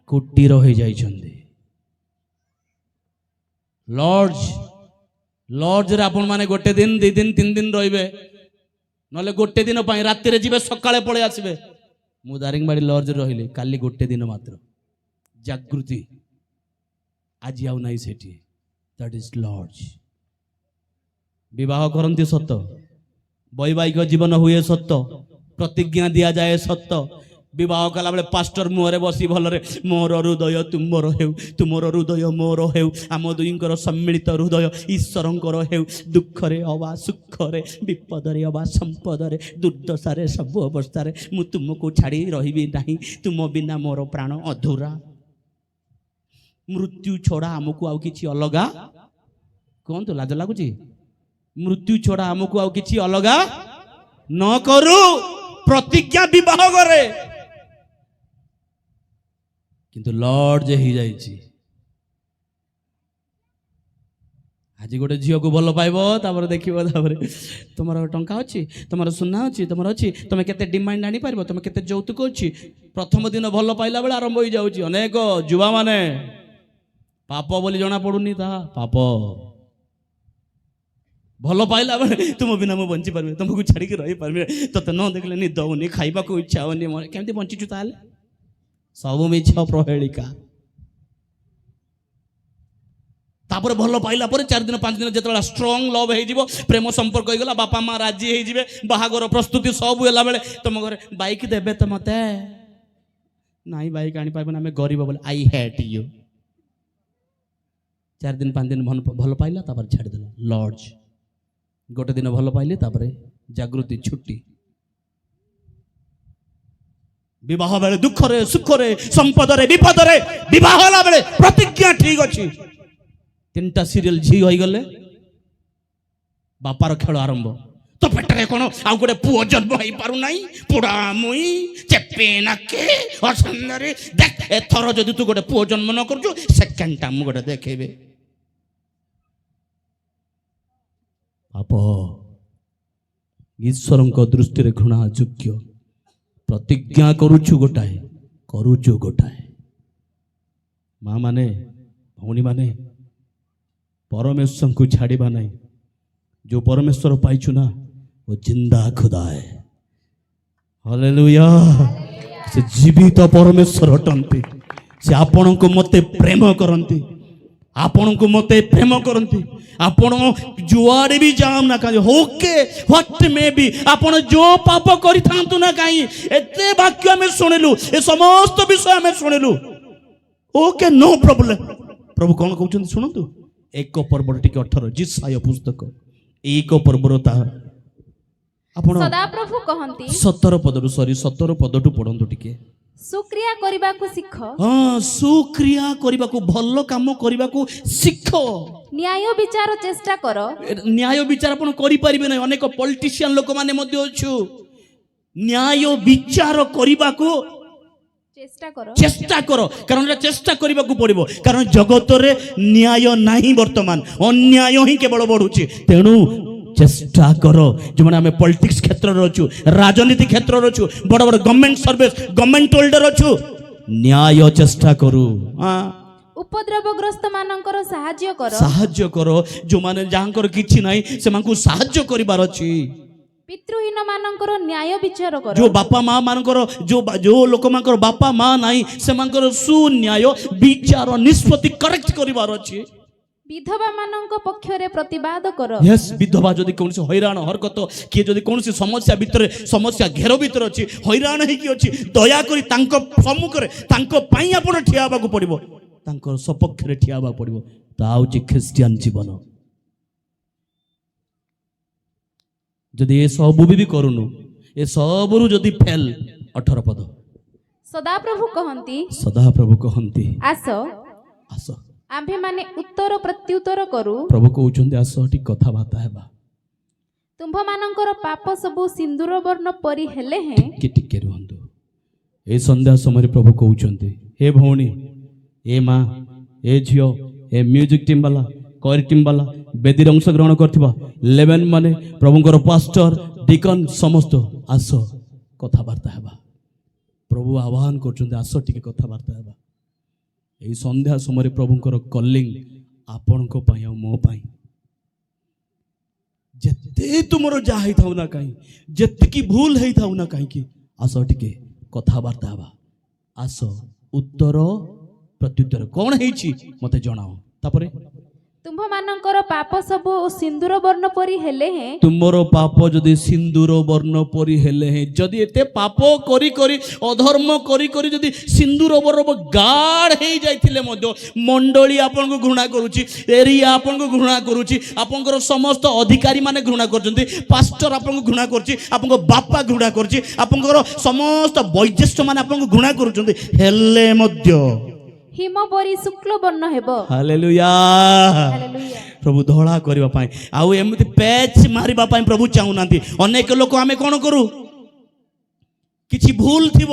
କୁଟୀର ହୋଇଯାଇଛନ୍ତି। ଲର୍ଜ, ଲର୍ଜରେ ଆପଣ ମାନେ 1 ଦିନ, 2 ଦିନ, 3 ଦିନ ରହିବେ, ନହେଲେ 1 ଦିନ ପାଇଁ ରାତିରେ ଯିବେ, ସକାଳେ ପଳେଇ ଆସିବେ। ମୁଁ ଦାରିଙ୍ଗବାଡ଼ି ଲର୍ଜରେ ରହିଲି, କାଲି 1 ଦିନ ମାତ୍ର। ଜାଗୃତି ଆଜି ଆଉ ନାହିଁ ସେଠି। That is large. ବିବାହ କରନ୍ତି ସତ, ବୈବାହିକ ଜୀବନ ହୁଏ ସତ, ପ୍ରତିଜ୍ଞା ଦିଆଯାଏ ସତ। ବିବାହ କଲାବେଳେ ପାଷ୍ଟର ମୁହଁରେ ବସି ଭଲରେ ମୋର ହୃଦୟ ତୁମର ହେଉ, ତୁମର ହୃଦୟ ମୋର ହେଉ, ଆମ ଦୁଇଙ୍କର ସମ୍ମିଳିତ ହୃଦୟ ଈଶ୍ୱରଙ୍କର ହେଉ। ଦୁଃଖରେ ଅବା ସୁଖରେ, ବିପଦରେ ଅବା ସମ୍ପଦରେ, ଦୁର୍ଦ୍ଦଶାରେ, ସବୁ ଅବସ୍ଥାରେ ମୁଁ ତୁମକୁ ଛାଡ଼ି ରହିବି ନାହିଁ। ତୁମ ବିନା ମୋର ପ୍ରାଣ ଅଧୁରା। ମୃତ୍ୟୁ ଛଡ଼ା ଆମକୁ ଆଉ କିଛି ଅଲଗା, କୁହନ୍ତୁ, ଲାଜ ଲାଗୁଛି? ମୃତ୍ୟୁ ଛଡ଼ା ଆମକୁ ଆଉ କିଛି ଅଲଗା ନ କରୁ। ପ୍ରତିଜ୍ଞା ବିବାହ କରେ, କିନ୍ତୁ ଲର୍ଜ ହେଇଯାଇଛି। ଆଜି ଗୋଟେ ଝିଅକୁ ଭଲ ପାଇବ, ତାପରେ ଦେଖିବ, ତାପରେ ତୁମର ଟଙ୍କା ଅଛି, ତୁମର ସୁନା ଅଛି, ତୁମର ଅଛି, ତୁମେ କେତେ ଡିମାଣ୍ଡ ଆଣିପାରିବ, ତୁମେ କେତେ ଯୌତୁକ ଅଛି। ପ୍ରଥମ ଦିନ ଭଲ ପାଇଲା ବେଳେ ଆରମ୍ଭ ହେଇଯାଉଛି। ଅନେକ ଯୁବାମାନେ, ପାପ ବୋଲି ଜଣା ପଡୁନି, ତାହା ପାପ। ଭଲ ପାଇଲା ବେଳେ ତୁମ ବିନା ମୁଁ ବଞ୍ଚିପାରିବି, ତୁମକୁ ଛାଡ଼ିକି ରହିପାରିବି, ତତେ ନ ଦେଖିଲେ ନିଦ ହଉନି, ଖାଇବାକୁ ଇଚ୍ଛା ହଉନି, କେମିତି ବଞ୍ଚିଛୁ ତାହେଲେ? ସବୁ ମିଛ ପ୍ରହେଳିକା। ତାପରେ ଭଲ ପାଇଲା ପରେ 4 ଦିନ 5 ଦିନ ଯେତେବେଳେ ଷ୍ଟ୍ରଙ୍ଗ ଲଭ୍ ହେଇଯିବ, ପ୍ରେମ ସମ୍ପର୍କ ହେଇଗଲା, ବାପା ମା ରାଜି ହେଇଯିବେ, ବାହାଘର ପ୍ରସ୍ତୁତି ସବୁ ହେଲା ବେଳେ ତମ ଘରେ ବାଇକ୍ ଦେବେ ତ ମତେ? ନାଇଁ, ବାଇକ୍ ଆଣିପାରିବନି, ଆମେ ଗରିବ ବୋଲି। I hate you. 4 ଦିନ 5 ଦିନ ଭଲ ପାଇଲା, ତାପରେ ଛାଡ଼ିଦେଲା। ଲର୍ଜ। 1 ଦିନ ଭଲ ପାଇଲେ, ତାପରେ ଜାଗୃତି, ଛୁଟି। ବିବାହ ବେଳେ ଦୁଃଖରେ ସୁଖରେ, ସମ୍ପଦରେ ବିପଦରେ, ବିବାହ ହେଲା ବେଳେ ପ୍ରତିଜ୍ଞା ଠିକ ଅଛି। 3ଟା ସିରିଏଲ ଝି ହୋଇଗଲେ, ବାପାର ଖେଳ ଆରମ୍ଭ। ତ ପେଟରେ କ'ଣ ଆଉ ଗୋଟେ ପୁଅ ଜନ୍ମ ହେଇପାରୁନାହିଁ? ପୋଡ଼ା ମୁଇ, ଚେପେ ନାକେ, ଅସୁନ୍ଦରୀ। ଦେଖ, ଏଥର ଯଦି ତୁ ଗୋଟେ ପୁଅ ଜନ୍ମ ନ କରୁଛୁ, ସେକେଣ୍ଡଟା ମୁଁ ଗୋଟେ ଦେଖେଇବି। ପାପ ଈଶ୍ୱରଙ୍କ ଦୃଷ୍ଟିରେ ଘୃଣା ଯୋଗ୍ୟ। ପ୍ରତିଜ୍ଞା କରୁଛୁ ଗୋଟାଏ, କରୁଛୁ ଗୋଟାଏ। ମା ମାନେ, ଭଉଣୀ ମାନେ, परमेश्वर को छाड़िबा नहीं। जो परमेश्वर पाइछु ना वो जिंदा खुदा है। हालेलुया। से जीवित परमेश्वर हटंती। से आपण को मते प्रेम करंती, आपण को मते प्रेम करंती। आपण जुआड़े भी जाम ना कहीं होके व्हाट मे बी आपण जो पाप करि थांतु ना कहीं एते वाक्य में सुनिलु, ए समस्त विषय में सुनिलु, ओके नो प्रॉब्लम। प्रभु कौन कहउछन सुनतु। 1 पर्व टिके 18 जिसाय पुस्तक 1 पर्वर ता ଆପଣ ସଦାପ୍ରଭୁ କହନ୍ତି 17 ପଦରୁ 17 ପଦଠୁ ପଢନ୍ତୁ ଟିକେ। ସୁକ୍ରିୟା କରିବାକୁ ଶିଖ, ହଁ, ସୁକ୍ରିୟା କରିବାକୁ, ଭଲ କାମ କରିବାକୁ ଶିଖ। ନ୍ୟାୟ ବିଚାର ଚେଷ୍ଟା କର, ନ୍ୟାୟ ବିଚାର ଆପଣ କରିପାରିବେ ନାହିଁ। ଅନେକ ପଲିଟିସିଆନ ଲୋକମାନେ ମଧ୍ୟ ଅଛୁ, ନ୍ୟାୟ ବିଚାର କରିବାକୁ ଚେଷ୍ଟା କର। ଚେଷ୍ଟା କର, କାରଣ ଏଟା ଚେଷ୍ଟା କରିବାକୁ ପଡିବ। କାରଣ ଜଗତରେ ନ୍ୟାୟ ନାହିଁ, ବର୍ତ୍ତମାନ ଅନ୍ୟାୟ ହିଁ କେବଳ ବଢୁଛି। ତେଣୁ ଚେଷ୍ଟା କର। ଯେଉଁମାନେ ଆମେ ପଲିଟିକ୍ସ କ୍ଷେତ୍ରରେ ଅଛୁ, ରାଜନୀତି କ୍ଷେତ୍ରରେ ଅଛୁ, ବଡ଼ ବଡ଼ ଗଭର୍ଣ୍ଣମେଣ୍ଟ ସର୍ଭିସ, ଗଭର୍ଣ୍ଣମେଣ୍ଟ ହୋଲ୍ଡର ଅଛୁ, ନ୍ୟାୟ ଚେଷ୍ଟା କରୁ। ଉପଦ୍ରବଗ୍ରସ୍ତ ମାନଙ୍କର ସାହାଯ୍ୟ କର, ସାହାଯ୍ୟ କର। ଯେଉଁମାନେ ଯାହାଙ୍କର କିଛି ନାହିଁ ସେମାନଙ୍କୁ ସାହାଯ୍ୟ କରିବାର ଅଛି। ପିତୃହୀନ ମାନଙ୍କର ନ୍ୟାୟ ବିଚାର କର, ଯୋଉ ବାପା ମା ମାନଙ୍କର, ଯୋଉ ଲୋକମାନଙ୍କର ବାପା ମା ନାହିଁ ସେମାନଙ୍କର ସୁନ୍ୟାୟ ବିଚାର ନିଷ୍ପତ୍ତି କରେକ୍ଟ କରିବାର ଅଛି। ବିଧବା ମାନଙ୍କ ପକ୍ଷରେ ପ୍ରତିବାଦ କର, ୟେସ୍, ବିଧବା ଯଦି କୌଣସି ହଇରାଣ ହରକତ, କିଏ ଯଦି କୌଣସି ସମସ୍ୟା ଭିତରେ, ସମସ୍ୟା ଘେର ଭିତରେ ଅଛି, ହଇରାଣ ହେଇକି ଅଛି, ଦୟାକରି ତାଙ୍କ ସମ୍ମୁଖରେ ତାଙ୍କ ପାଇଁ ଆପଣ ଠିଆ ହେବାକୁ ପଡିବ, ତାଙ୍କର ସପକ୍ଷରେ ଠିଆ ହେବାକୁ ପଡିବ। ତା ହଉଛି ଖ୍ରୀଷ୍ଟିଆନ ଜୀବନ। ଯଦି ଏ ସବୁ ବି କରୁନୁ, ଏ ସବୁରୁ ଯଦି ଫେଲ୍, 18 ପଦ, ସଦାପ୍ରଭୁ କହନ୍ତି ସଦାପ୍ରଭୁ କହନ୍ତି ଆସ, ଆସ। ଆମ୍ଭେମାନେ ଉତ୍ତର ପ୍ରତ୍ୟୁତ୍ତର କରୁ, ପ୍ରଭୁ କହୁଛନ୍ତି ଆସ ଟିକେ କଥାବାର୍ତ୍ତା ହେବା। ତୁମ୍ଭମାନଙ୍କର ପାପ ସବୁ ସିନ୍ଦୁର ବର୍ଣ୍ଣ ପରି ହେଲେ ହେଁ, ଟିକେ ରୁହନ୍ତୁ। ଏ ସନ୍ଧ୍ୟା ସମୟରେ ପ୍ରଭୁ କହୁଛନ୍ତି, ହେ ଭଉଣୀ, ଏ ମା, ଏ ଝିଅ, ଏ ମ୍ୟୁଜିକ୍ ଟିମ୍ ବାଲା, କଏର ଟିମ୍ ବାଲା, ବେଦୀରେ ଅଂଶଗ୍ରହଣ କରିଥିବା 11 ମାନେ, ପ୍ରଭୁଙ୍କର ପାଷ୍ଟର, ଡିକନ, ସମସ୍ତ ଆସ କଥାବାର୍ତ୍ତା ହେବା। ପ୍ରଭୁ ଆହ୍ୱାନ କରୁଛନ୍ତି, ଆସ ଟିକେ କଥାବାର୍ତ୍ତା ହେବା। ଏହି ସନ୍ଧ୍ୟା ସମୟରେ ପ୍ରଭୁଙ୍କର କଲିଂ ଆପଣଙ୍କ ପାଇଁ ଆଉ ମୋ ପାଇଁ। ଯେତେ ତୁମର ଯାହା ହେଇଥାଉ ନା କାହିଁ, ଯେତିକି ଭୁଲ ହେଇଥାଉ ନା କାହିଁକି, ଆସ ଟିକେ କଥାବାର୍ତ୍ତା ହେବା। ଆସ, ଉତ୍ତର ପ୍ରତ୍ୟୁତ୍ତର। କ'ଣ ହେଇଛି ମତେ ଜଣାଅ। ତାପରେ ତୁମ୍ଭମାନଙ୍କର ପାପ ସବୁ ସିନ୍ଦୁର ବର୍ଣ୍ଣ ପରି ହେଲେ ହେଁ, ତୁମର ପାପ ଯଦି ସିନ୍ଦୁର ବର୍ଣ୍ଣ ପରି ହେଲେ ହେଁ, ଯଦି ଏତେ ପାପ କରି କରି, ଅଧର୍ମ କରି କରି ଯଦି ସିନ୍ଦୁର ବର୍ଣ୍ଣ ଗାଢ଼ ହେଇ ଯାଇଥିଲେ ମଧ୍ୟ ମଣ୍ଡଳୀ ଆପଣଙ୍କୁ ଘୃଣା କରୁଛି, ଏରିଆ ଆପଣଙ୍କୁ ଘୃଣା କରୁଛି, ଆପଣଙ୍କର ସମସ୍ତ ଅଧିକାରୀ ମାନେ ଘୃଣା କରୁଛନ୍ତି, ପାଷ୍ଟର ଆପଣଙ୍କୁ ଘୃଣା କରୁଛି, ଆପଣଙ୍କ ବାପା ଘୃଣା କରୁଛି, ଆପଣଙ୍କର ସମସ୍ତ ବୈଜ୍ୟେଷ୍ଠ ମାନେ ଆପଣଙ୍କୁ ଘୃଣା କରୁଛନ୍ତି, ହେଲେ ମଧ୍ୟ ହିମ ପରି ଶୁକ୍ଳ ବର୍ଣ୍ଣ ହେବ। ହାଲେଲୁୟା। ହାଲେଲୁୟା। ପ୍ରଭୁ ଧଳା କରିବା ପାଇଁ, ଆଉ ଏମିତି ପ୍ୟାଚ୍ ମାରିବା ପାଇଁ ପ୍ରଭୁ ଚାହୁଁନାହାନ୍ତି। ଅନେକ ଲୋକ ଆମେ କ'ଣ କରୁ, କିଛି ଭୁଲ ଥିବ,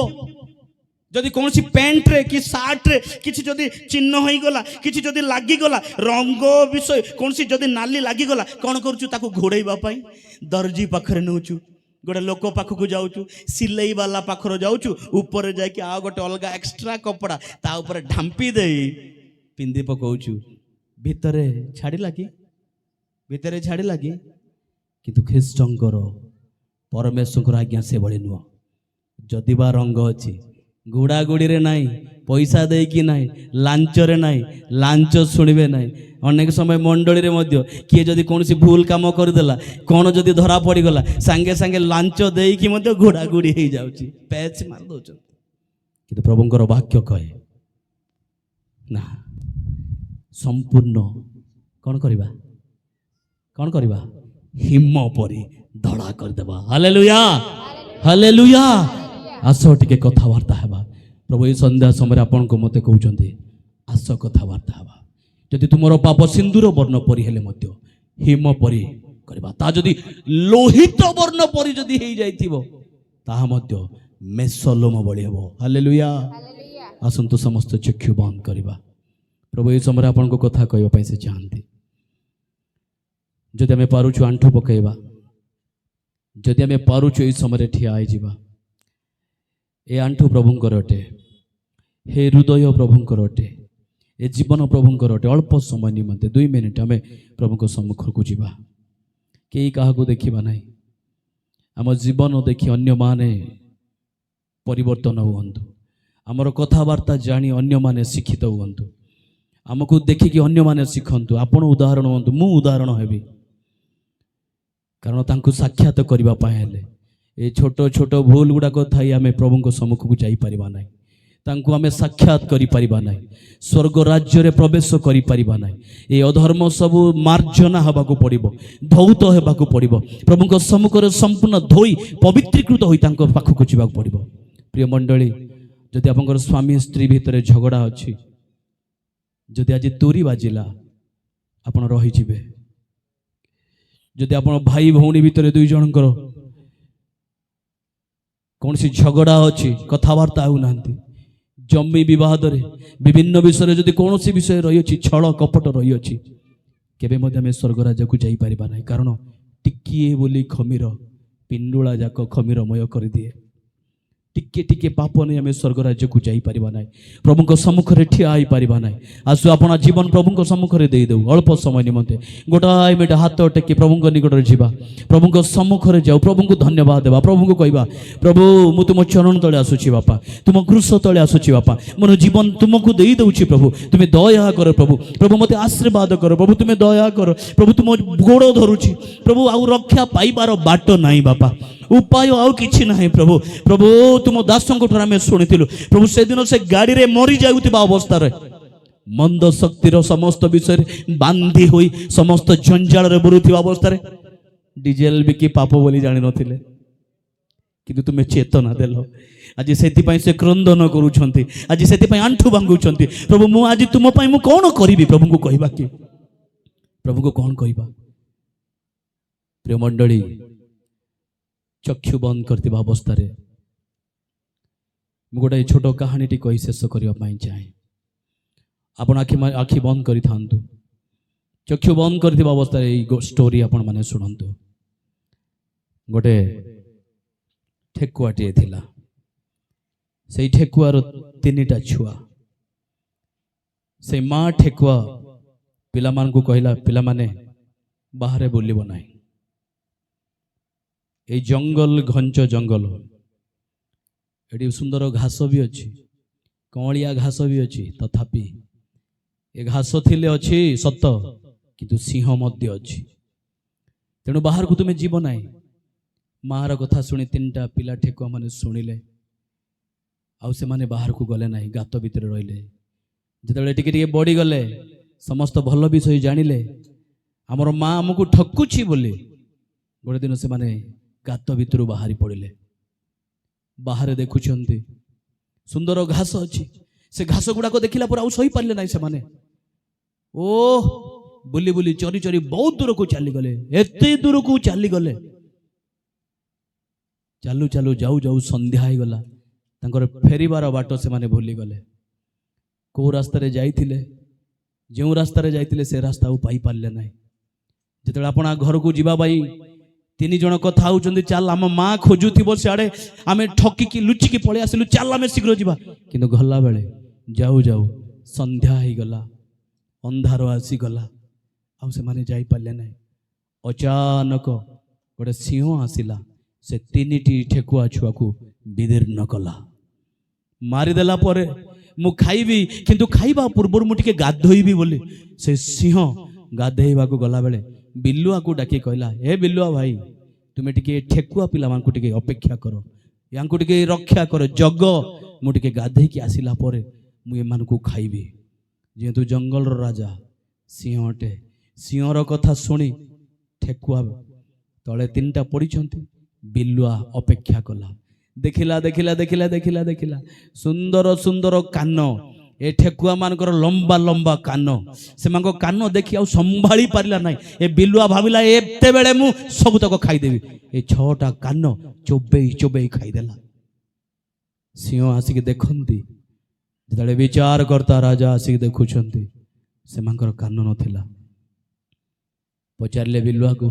ଯଦି କୌଣସି ପ୍ୟାଣ୍ଟରେ କି ସାର୍ଟରେ କିଛି ଯଦି ଚିହ୍ନ ହେଇଗଲା, କିଛି ଯଦି ଲାଗିଗଲା, ରଙ୍ଗ ବିଷୟ କୌଣସି ଯଦି ନାଲି ଲାଗିଗଲା, କ'ଣ କରୁଛୁ, ତାକୁ ଘୋଡ଼େଇବା ପାଇଁ ଦର୍ଜି ପାଖରେ ନେଉଛୁ, ଗୋଟେ ଲୋକ ପାଖକୁ ଯାଉଛୁ, ସିଲେଇ ବାଲା ପାଖରେ ଯାଉଛୁ, ଉପରେ ଯାଇକି ଆଉ ଗୋଟେ ଅଲଗା ଏକ୍ସଟ୍ରା କପଡ଼ା ତା ଉପରେ ଢାମ୍ପି ଦେଇ ପିନ୍ଧି ପକାଉଛୁ। ଭିତରେ ଛାଡ଼ିଲା କି? ଭିତରେ ଛାଡ଼ିଲା କି? କିନ୍ତୁ ଖ୍ରୀଷ୍ଟଙ୍କର, ପରମେଶ୍ୱରଙ୍କର ଆଜ୍ଞା ସେଭଳି ନୁହଁ। ଯଦି ବା ରଙ୍ଗ ଅଛି, ଗୁଡ଼ାଗୁଡ଼ିରେ ନାହିଁ, ପଇସା ଦେଇକି ନାହିଁ, ଲାଞ୍ଚରେ ନାହିଁ, ଲାଞ୍ଚ ଶୁଣିବେ ନାହିଁ। ଅନେକ ସମୟ ମଣ୍ଡଳୀରେ ମଧ୍ୟ କିଏ ଯଦି କୌଣସି ଭୁଲ କାମ କରିଦେଲା, କ'ଣ ଯଦି ଧରା ପଡ଼ିଗଲା, ସାଙ୍ଗେ ସାଙ୍ଗେ ଲାଞ୍ଚ ଦେଇକି ମଧ୍ୟ ଘୋଡ଼ାଗୁଡ଼ି ହେଇଯାଉଛି, ପ୍ୟାଚ୍ ମାରି ଦେଉଛନ୍ତି। କିନ୍ତୁ ପ୍ରଭୁଙ୍କର ବାକ୍ୟ କହେ ନା, ସମ୍ପୂର୍ଣ୍ଣ କ'ଣ କରିବା, କ'ଣ କରିବା, ହିମ ପରି ଧଳା କରିଦେବା। Hallelujah, hallelujah. ଆସ ଟିକେ କଥାବାର୍ତ୍ତା ହେବା। ପ୍ରଭୁ ଏହି ସନ୍ଧ୍ୟା ସମୟରେ ଆପଣଙ୍କୁ ମୋତେ କହୁଛନ୍ତି, ଆସ କଥାବାର୍ତ୍ତା ହେବା। ଯଦି ତୁମର ପାପ ସିନ୍ଦୁର ବର୍ଣ୍ଣ ପରି ହେଲେ ମଧ୍ୟ ହିମ ପରି କରିବା, ତା ଯଦି ଲୋହିତ ବର୍ଣ୍ଣ ପରି ଯଦି ହେଇଯାଇଥିବ, ତାହା ମଧ୍ୟ ମେସଲୋମ ଭଳି ହେବ। ହାଲେଲୁୟା। ଆସନ୍ତୁ ସମସ୍ତ ଚକ୍ଷୁ ବନ୍ଦ କରିବା। ପ୍ରଭୁ ଏହି ସମୟରେ ଆପଣଙ୍କ କଥା କହିବା ପାଇଁ ସେ ଚାହାନ୍ତି। ଯଦି ଆମେ ପାରୁଛୁ ଆଣ୍ଠୁ ପକାଇବା, ଯଦି ଆମେ ପାରୁଛୁ ଏହି ସମୟରେ ଠିଆ ହେଇଯିବା। ଏ ଆଣ୍ଠୁ ପ୍ରଭୁଙ୍କର ଅଟେ, ହେ ହୃଦୟ ପ୍ରଭୁଙ୍କର ଅଟେ, ଏ ଜୀବନ ପ୍ରଭୁଙ୍କର ଅଟେ। ଅଳ୍ପ ସମୟ ନିମନ୍ତେ 2 ମିନିଟ୍ ଆମେ ପ୍ରଭୁଙ୍କ ସମ୍ମୁଖକୁ ଯିବା। କେହି କାହାକୁ ଦେଖିବା ନାହିଁ। ଆମ ଜୀବନ ଦେଖି ଅନ୍ୟମାନେ ପରିବର୍ତ୍ତନ ହୁଅନ୍ତୁ। ଆମର କଥାବାର୍ତ୍ତା ଜାଣି ଅନ୍ୟମାନେ ଶିକ୍ଷିତ ହୁଅନ୍ତୁ। ଆମକୁ ଦେଖିକି ଅନ୍ୟମାନେ ଶିଖନ୍ତୁ। ଆପଣ ଉଦାହରଣ ହୁଅନ୍ତୁ, ମୁଁ ଉଦାହରଣ ହେବି। କାରଣ ତାଙ୍କୁ ସାକ୍ଷାତ କରିବା ପାଇଁ ହେଲେ ଏ ଛୋଟ ଛୋଟ ଭୁଲ ଗୁଡ଼ାକ ଥାଇ ଆମେ ପ୍ରଭୁଙ୍କ ସମ୍ମୁଖକୁ ଯାଇପାରିବା ନାହିଁ। ତାଙ୍କୁ ଆମେ ସାକ୍ଷାତ କରିପାରିବା ନାହିଁ, ସ୍ୱର୍ଗ ରାଜ୍ୟରେ ପ୍ରବେଶ କରିପାରିବା ନାହିଁ। ଏ ଅଧର୍ମ ସବୁ ମାର୍ଜନା ହେବାକୁ ପଡ଼ିବ, ଧୌତ ହେବାକୁ ପଡ଼ିବ, ପ୍ରଭୁଙ୍କ ସମ୍ମୁଖରେ ସମ୍ପୂର୍ଣ୍ଣ ଧୋଇ ପବିତ୍ରୀକୃତ ହୋଇ ତାଙ୍କ ପାଖକୁ ଯିବାକୁ ପଡ଼ିବ। ପ୍ରିୟ ମଣ୍ଡଳୀ, ଯଦି ଆପଣଙ୍କର ସ୍ୱାମୀ ସ୍ତ୍ରୀ ଭିତରେ ଝଗଡ଼ା ଅଛି, ଯଦି ଆଜି ତୁରୀ ବାଜିଲା ଆପଣ ରହିଯିବେ। ଯଦି ଆପଣ ଭାଇ ଭଉଣୀ ଭିତରେ ଦୁଇ ଜଣଙ୍କର କୌଣସି ଝଗଡ଼ା ଅଛି, କଥାବାର୍ତ୍ତା ହେଉନାହାନ୍ତି, ଜମି ବିବାଦରେ ବିଭିନ୍ନ ବିଷୟରେ ଯଦି କୌଣସି ବିଷୟ ରହିଅଛି, ଛଳ କପଟ ରହିଅଛି, କେବେ ମଧ୍ୟ ଆମେ ସ୍ୱର୍ଗ ରାଜ୍ୟକୁ ଯାଇପାରିବା ନାହିଁ। କାରଣ ଟିକିଏ ବୋଲି ଖମିର ପିଣ୍ଡୁଳା ଯାକ ଖମିରମୟ କରିଦିଏ। ଟିକେ ଟିକେ ପାପ ନେଇ ଆମେ ସ୍ୱର୍ଗ ରାଜ୍ୟକୁ ଯାଇପାରିବା ନାହିଁ, ପ୍ରଭୁଙ୍କ ସମ୍ମୁଖରେ ଠିଆ ହେଇପାରିବା ନାହିଁ। ଆସୁ ଆପଣ ଜୀବନ ପ୍ରଭୁଙ୍କ ସମ୍ମୁଖରେ ଦେଇଦେଉ। ଅଳ୍ପ ସମୟ ନିମନ୍ତେ ଗୋଟାଏ ମିନିଟ ହାତ ଟେକି ପ୍ରଭୁଙ୍କ ନିକଟରେ ଯିବା, ପ୍ରଭୁଙ୍କ ସମ୍ମୁଖରେ ଯାଉ, ପ୍ରଭୁଙ୍କୁ ଧନ୍ୟବାଦ ଦେବା, ପ୍ରଭୁଙ୍କୁ କହିବା, ପ୍ରଭୁ ମୁଁ ତୁମ ଚରଣ ତଳେ ଆସୁଛି ବାପା, ତୁମ କୃଷ ତଳେ ଆସୁଛି ବାପା, ମୋର ଜୀବନ ତୁମକୁ ଦେଇଦେଉଛି ପ୍ରଭୁ, ତୁମେ ଦୟା କର ପ୍ରଭୁ, ପ୍ରଭୁ ମୋତେ ଆଶୀର୍ବାଦ କର ପ୍ରଭୁ, ତୁମେ ଦୟା କର ପ୍ରଭୁ, ତୁମ ଗୋଡ଼ ଧରୁଛି ପ୍ରଭୁ, ଆଉ ରକ୍ଷା ପାଇବାର ବାଟ ନାହିଁ ବାପା, ଉପାୟ ଆଉ କିଛି ନାହିଁ ପ୍ରଭୁ। ପ୍ରଭୁ ତୁମ ଦାସଙ୍କ ଠାରୁ ଆମେ ଶୁଣିଥିଲୁ ପ୍ରଭୁ, ସେଦିନ ସେ ଗାଡ଼ିରେ ମରି ଯାଉଥିବା ଅବସ୍ଥାରେ ମନ୍ଦ ଶକ୍ତିର ସମସ୍ତ ବିଷୟରେ ବାନ୍ଧି ହୋଇ ସମସ୍ତ ଜଞ୍ଜାଳରେ ବୁଲୁଥିବା ଅବସ୍ଥାରେ ଡିଜେଲ ବିକି ପାପ ବୋଲି ଜାଣିନଥିଲେ, କିନ୍ତୁ ତୁମେ ଚେତନା ଦେଲ। ଆଜି ସେଥିପାଇଁ ସେ କ୍ରନ୍ଦନ କରୁଛନ୍ତି, ଆଜି ସେଥିପାଇଁ ଆଣ୍ଠୁ ଭାଙ୍ଗୁଛନ୍ତି। ପ୍ରଭୁ ମୁଁ ଆଜି ତୁମ ପାଇଁ ମୁଁ କ'ଣ କରିବି? ପ୍ରଭୁଙ୍କୁ କହିବା କି? ପ୍ରଭୁଙ୍କୁ କ'ଣ କହିବା? ପ୍ରିୟ ମଣ୍ଡଳୀ, ଚକ୍ଷୁ ବନ୍ଦ କରିଥିବା ଅବସ୍ଥାରେ ମୁଁ ଗୋଟାଏ ଛୋଟ କାହାଣୀଟି କହି ଶେଷ କରିବା ପାଇଁ ଚାହେଁ। ଆପଣ ଆଖି ବନ୍ଦ କରିଥାନ୍ତୁ, ଚକ୍ଷୁ ବନ୍ଦ କରିଥିବା ଅବସ୍ଥାରେ ଏଇ ଷ୍ଟୋରି ଆପଣମାନେ ଶୁଣନ୍ତୁ। ଗୋଟେ ଠେକୁଆଟିଏ ଥିଲା, ସେଇ ଠେକୁଆର 3ଟା ଛୁଆ। ସେଇ ମା ଠେକୁଆ ପିଲାମାନଙ୍କୁ କହିଲା, ପିଲାମାନେ ବାହାରେ ବୁଲିବ ନାହିଁ, এই জঙ্গল ঘঞ্চ জঙ্গল, এটি সুন্দর ঘাস বি অছি, কঁলিয়া ঘাস বি অছি, তথাপি এ ঘাস থিলে অছি সত, কিন্তু সিংহ মধ্যে অছি, তেণু বাহারକୁ তুমি ଯିବ ନାହିଁ। ମାର କଥା ଶୁଣି 3ଟା ପିଲା ଠେକୁଆ ମାନେ ଶୁଣିଲେ, ଆଉ ସେମାନେ ବାହାରକୁ ଗଲେ ନାହିଁ, ଗାତ ଭିତରେ ରହିଲେ। ଯେତେବେଳେ ଟିକେ ଟିକେ ବଢ଼ିଗଲେ, ସମସ୍ତ ଭଲ ବିଷୟ ଜାଣିଲେ, ଆମର ମା ଆମକୁ ଠକୁଛି ବୋଲି ଗୋଟେ ଦିନ ସେମାନେ ଗାତ ଭିତରୁ ବାହାରି ପଡ଼ିଲେ। ବାହାରେ ଦେଖୁଛନ୍ତି ସୁନ୍ଦର ଘାସ ଅଛି, ସେ ଘାସ ଗୁଡ଼ାକ ଦେଖିଲା ପରେ ଆଉ ସହିପାରିଲେ ନାହିଁ ସେମାନେ। ଓ ବୁଲି ବୁଲି ଚରି ଚରି ବହୁତ ଦୂରକୁ ଚାଲିଗଲେ, ଏତେ ଦୂରକୁ ଚାଲିଗଲେ, ଚାଲୁ ଚାଲୁ ଯାଉ ଯାଉ ସନ୍ଧ୍ୟା ହେଇଗଲା। ତାଙ୍କର ଫେରିବାର ବାଟ ସେମାନେ ଭୁଲିଗଲେ। କେଉଁ ରାସ୍ତାରେ ଯାଇଥିଲେ, ଯେଉଁ ରାସ୍ତାରେ ଯାଇଥିଲେ ସେ ରାସ୍ତା ଆଉ ପାଇପାରିଲେ ନାହିଁ। ଯେତେବେଳେ ଆପଣ ଘରକୁ ଯିବା ପାଇଁ 3 ଜଣ କଥା ହେଉଛନ୍ତି, ଚାଲ ଆମ ମା ଖୋଜୁଥିବ ସିଆଡ଼େ, ଆମେ ଠକିକି ଲୁଚିକି ପଳେଇ ଆସିଲୁ, ଚାଲ ଆମେ ଶୀଘ୍ର ଯିବା, କିନ୍ତୁ ଗଲାବେଳେ ଯାଉ ଯାଉ ସନ୍ଧ୍ୟା ହେଇଗଲା, ଅନ୍ଧାର ଆସିଗଲା, ଆଉ ସେମାନେ ଯାଇପାରିଲେ ନାହିଁ। ଅଚାନକ ଗୋଟେ ସିଂହ ଆସିଲା, ସେ 3ଟି ଠେକୁଆ ଛୁଆକୁ ବିଦୀର୍ଣ୍ଣ କଲା। ମାରିଦେଲା ପରେ ମୁଁ ଖାଇବି, କିନ୍ତୁ ଖାଇବା ପୂର୍ବରୁ ମୁଁ ଟିକେ ଗାଧୋଇବି ବୋଲି ସେ ସିଂହ ଗାଧୋଇବାକୁ ଗଲାବେଳେ ବିଲୁଆକୁ ଡାକି କହିଲା, ହେ ବିଲୁଆ ଭାଇ, ତୁମେ ଟିକେ ଠେକୁଆ ପିଲାମାନଙ୍କୁ ଟିକେ ଅପେକ୍ଷା କର, ୟାଙ୍କୁ ଟିକେ ରକ୍ଷା କର, ଜଗ, ମୁଁ ଟିକେ ଗାଧୋଇକି ଆସିଲା ପରେ ମୁଁ ଏମାନଙ୍କୁ ଖାଇବି। ଯେହେତୁ ଜଙ୍ଗଲର ରାଜା ସିଂହ ଅଟେ, ସିଂହର କଥା ଶୁଣି ଠେକୁଆ ତଳେ 3ଟା ପଡ଼ିଛନ୍ତି, ବିଲୁଆ ଅପେକ୍ଷା କଲା। ଦେଖିଲା ଦେଖିଲା ଦେଖିଲା ଦେଖିଲା ଦେଖିଲା ସୁନ୍ଦର ସୁନ୍ଦର କାନ, ଏ ଠେକୁଆ ମାନଙ୍କର ଲମ୍ବା ଲମ୍ବା କାନ, ସେମାନଙ୍କ କାନ ଦେଖି ଆଉ ସମ୍ଭାଳି ପାରିଲା ନାହିଁ। ଏ ବିଲୁଆ ଭାବିଲା, ଏତେବେଳେ ମୁଁ ସବୁତକ ଖାଇଦେବି। ଏ 6ଟା କାନ ଚୋବେଇ ଚୋବେଇ ଖାଇଦେଲା। ସିଂହ ଆସିକି ଦେଖନ୍ତି, ଯେତେବେଳେ ବିଚାରକର୍ତ୍ତା ରାଜା ଆସିକି ଦେଖୁଛନ୍ତି, ସେମାନଙ୍କର କାନ ନଥିଲା। ପଚାରିଲେ ବିଲୁଆକୁ,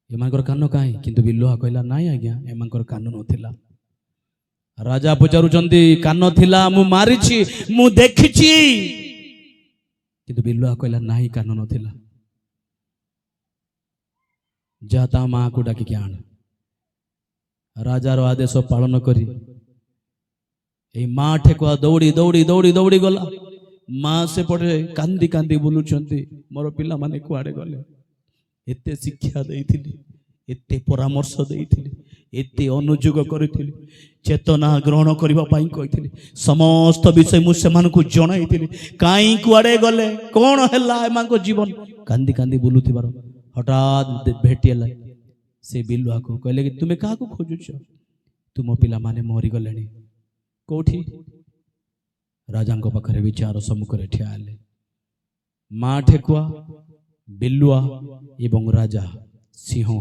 ଏମାନଙ୍କର କାନ କାହିଁ? କିନ୍ତୁ ବିଲୁଆ କହିଲା, ନାଇଁ ଆଜ୍ଞା, ଏମାନଙ୍କର କାନ ନଥିଲା। ରାଜା ପଚାରୁଛନ୍ତି, କାନ ଥିଲା, ମୁଁ ମାରିଛି, ମୁଁ ଦେଖିଛି, କିନ୍ତୁ ବିଲୁଆ କହିଲା, ନାହିଁ, କାନ ନଥିଲା। ଯା ତା ମାକୁ ଡାକିକି ଆଣ। ରାଜାର ଆଦେଶ ପାଳନ କରି এই ମା ଠେକୁଆ ଦୌଡ଼ି ଦୌଡ଼ି ଦୌଡ଼ି ଦୌଡ଼ି ଗଲା। ମା ସେପଟେ କାନ୍ଦି କାନ୍ଦି ବୁଲୁଛନ୍ତି, ମୋର ପିଲାମାନେ କୁଆଡ଼େ ଗଲେ? ଏତେ ଶିକ୍ଷା ଦେଇଥିଲି, एते परामर्श देइथिले एते अनुयोग करिथिले चेतना ग्रहण करबा पाई कहिथिले समस्त विषय मु सेमानकु जणाइथिले काई कुआडे गले कोन हला एमानको जीवन कांदी कांदी बोलुथिबार हठात भेटियला से बिलुआ को कहले कि तुमे काहा को खोजुछ तुम पिला माने मरी गलेनी कोठी राजांको पाखरे विचार सम्मुखरे ठियाले मा ठेकुआ बिलुआ एवं राजा सिंह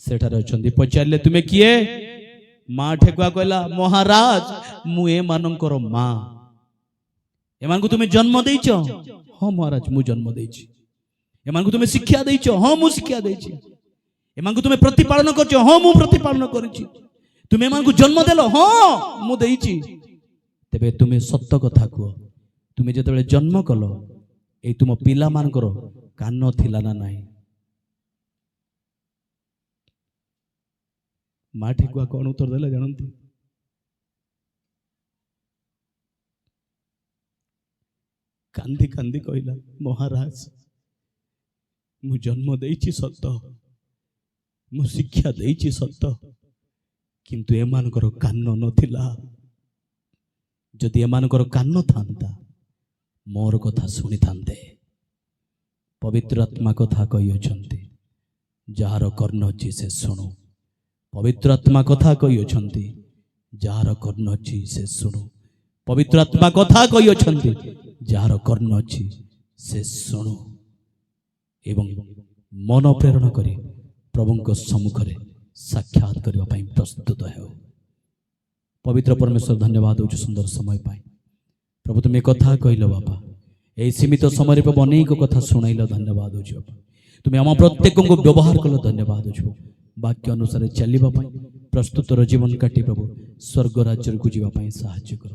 सेठारे अछंती पचारले तुमे किए मा ठेकुआ कहला महाराज मु ए मानकर मा एमानकु तुमे जन्म देइछ हां महाराज मु जन्म देइछि एमानकु तुमे शिक्षा देइछ हां मु शिक्षा देइछि एमानकु तुमे प्रतिपालन करछ हां मु प्रतिपालन करिछि तुमे एमानकु जन्म देलो हां मु देइछि तेबे तुमे सत्य कथा कुह तुमे जेतेबेले जन्म कलो ए तुम पिला मानकर कान थिला ना नाही मा ठेकुआ कौन उत्तर देला जानती कांदी कांदी कहला महाराज मु जन्म देइछि सत्य मु शिक्षा देइछि सत्य किंतु एमानकर कान नथिला जदि एमानकर कान थांता मोर कथा शुणी थांते पवित्र आत्मा कथा कही अछंती जार कर्ण अछि से सुनो पवित्र आत्मा कथा कही अछंती जार कर्ण अछि से सुनो पवित्र आत्मा कथा कही अछंती जार कर्ण अछि से सुनो एवं मन प्रेरण करी प्रभुଙ୍କ सम्मुखरे साक्षात करबा पई प्रस्तुत हो पवित्र परमेश्वर धन्यवाद होछु सुंदर समय पाई प्रभु तुम कथा कहल बापा यही सीमित समय प्रभु अनेक कथा शुणाइल धन्यवाद हो तुम्हें आम प्रत्येक को व्यवहार कल धन्यवाद हो वाक्य अनुसार चलने प्रस्तुतर जीवन काटी प्रभु स्वर्ग राज्य को जावाई साहाय्य कर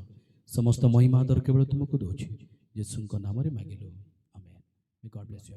समस्त महिमा दर केवल तुमको दौर यीशु नाम मांगिलु आमेन। God bless you.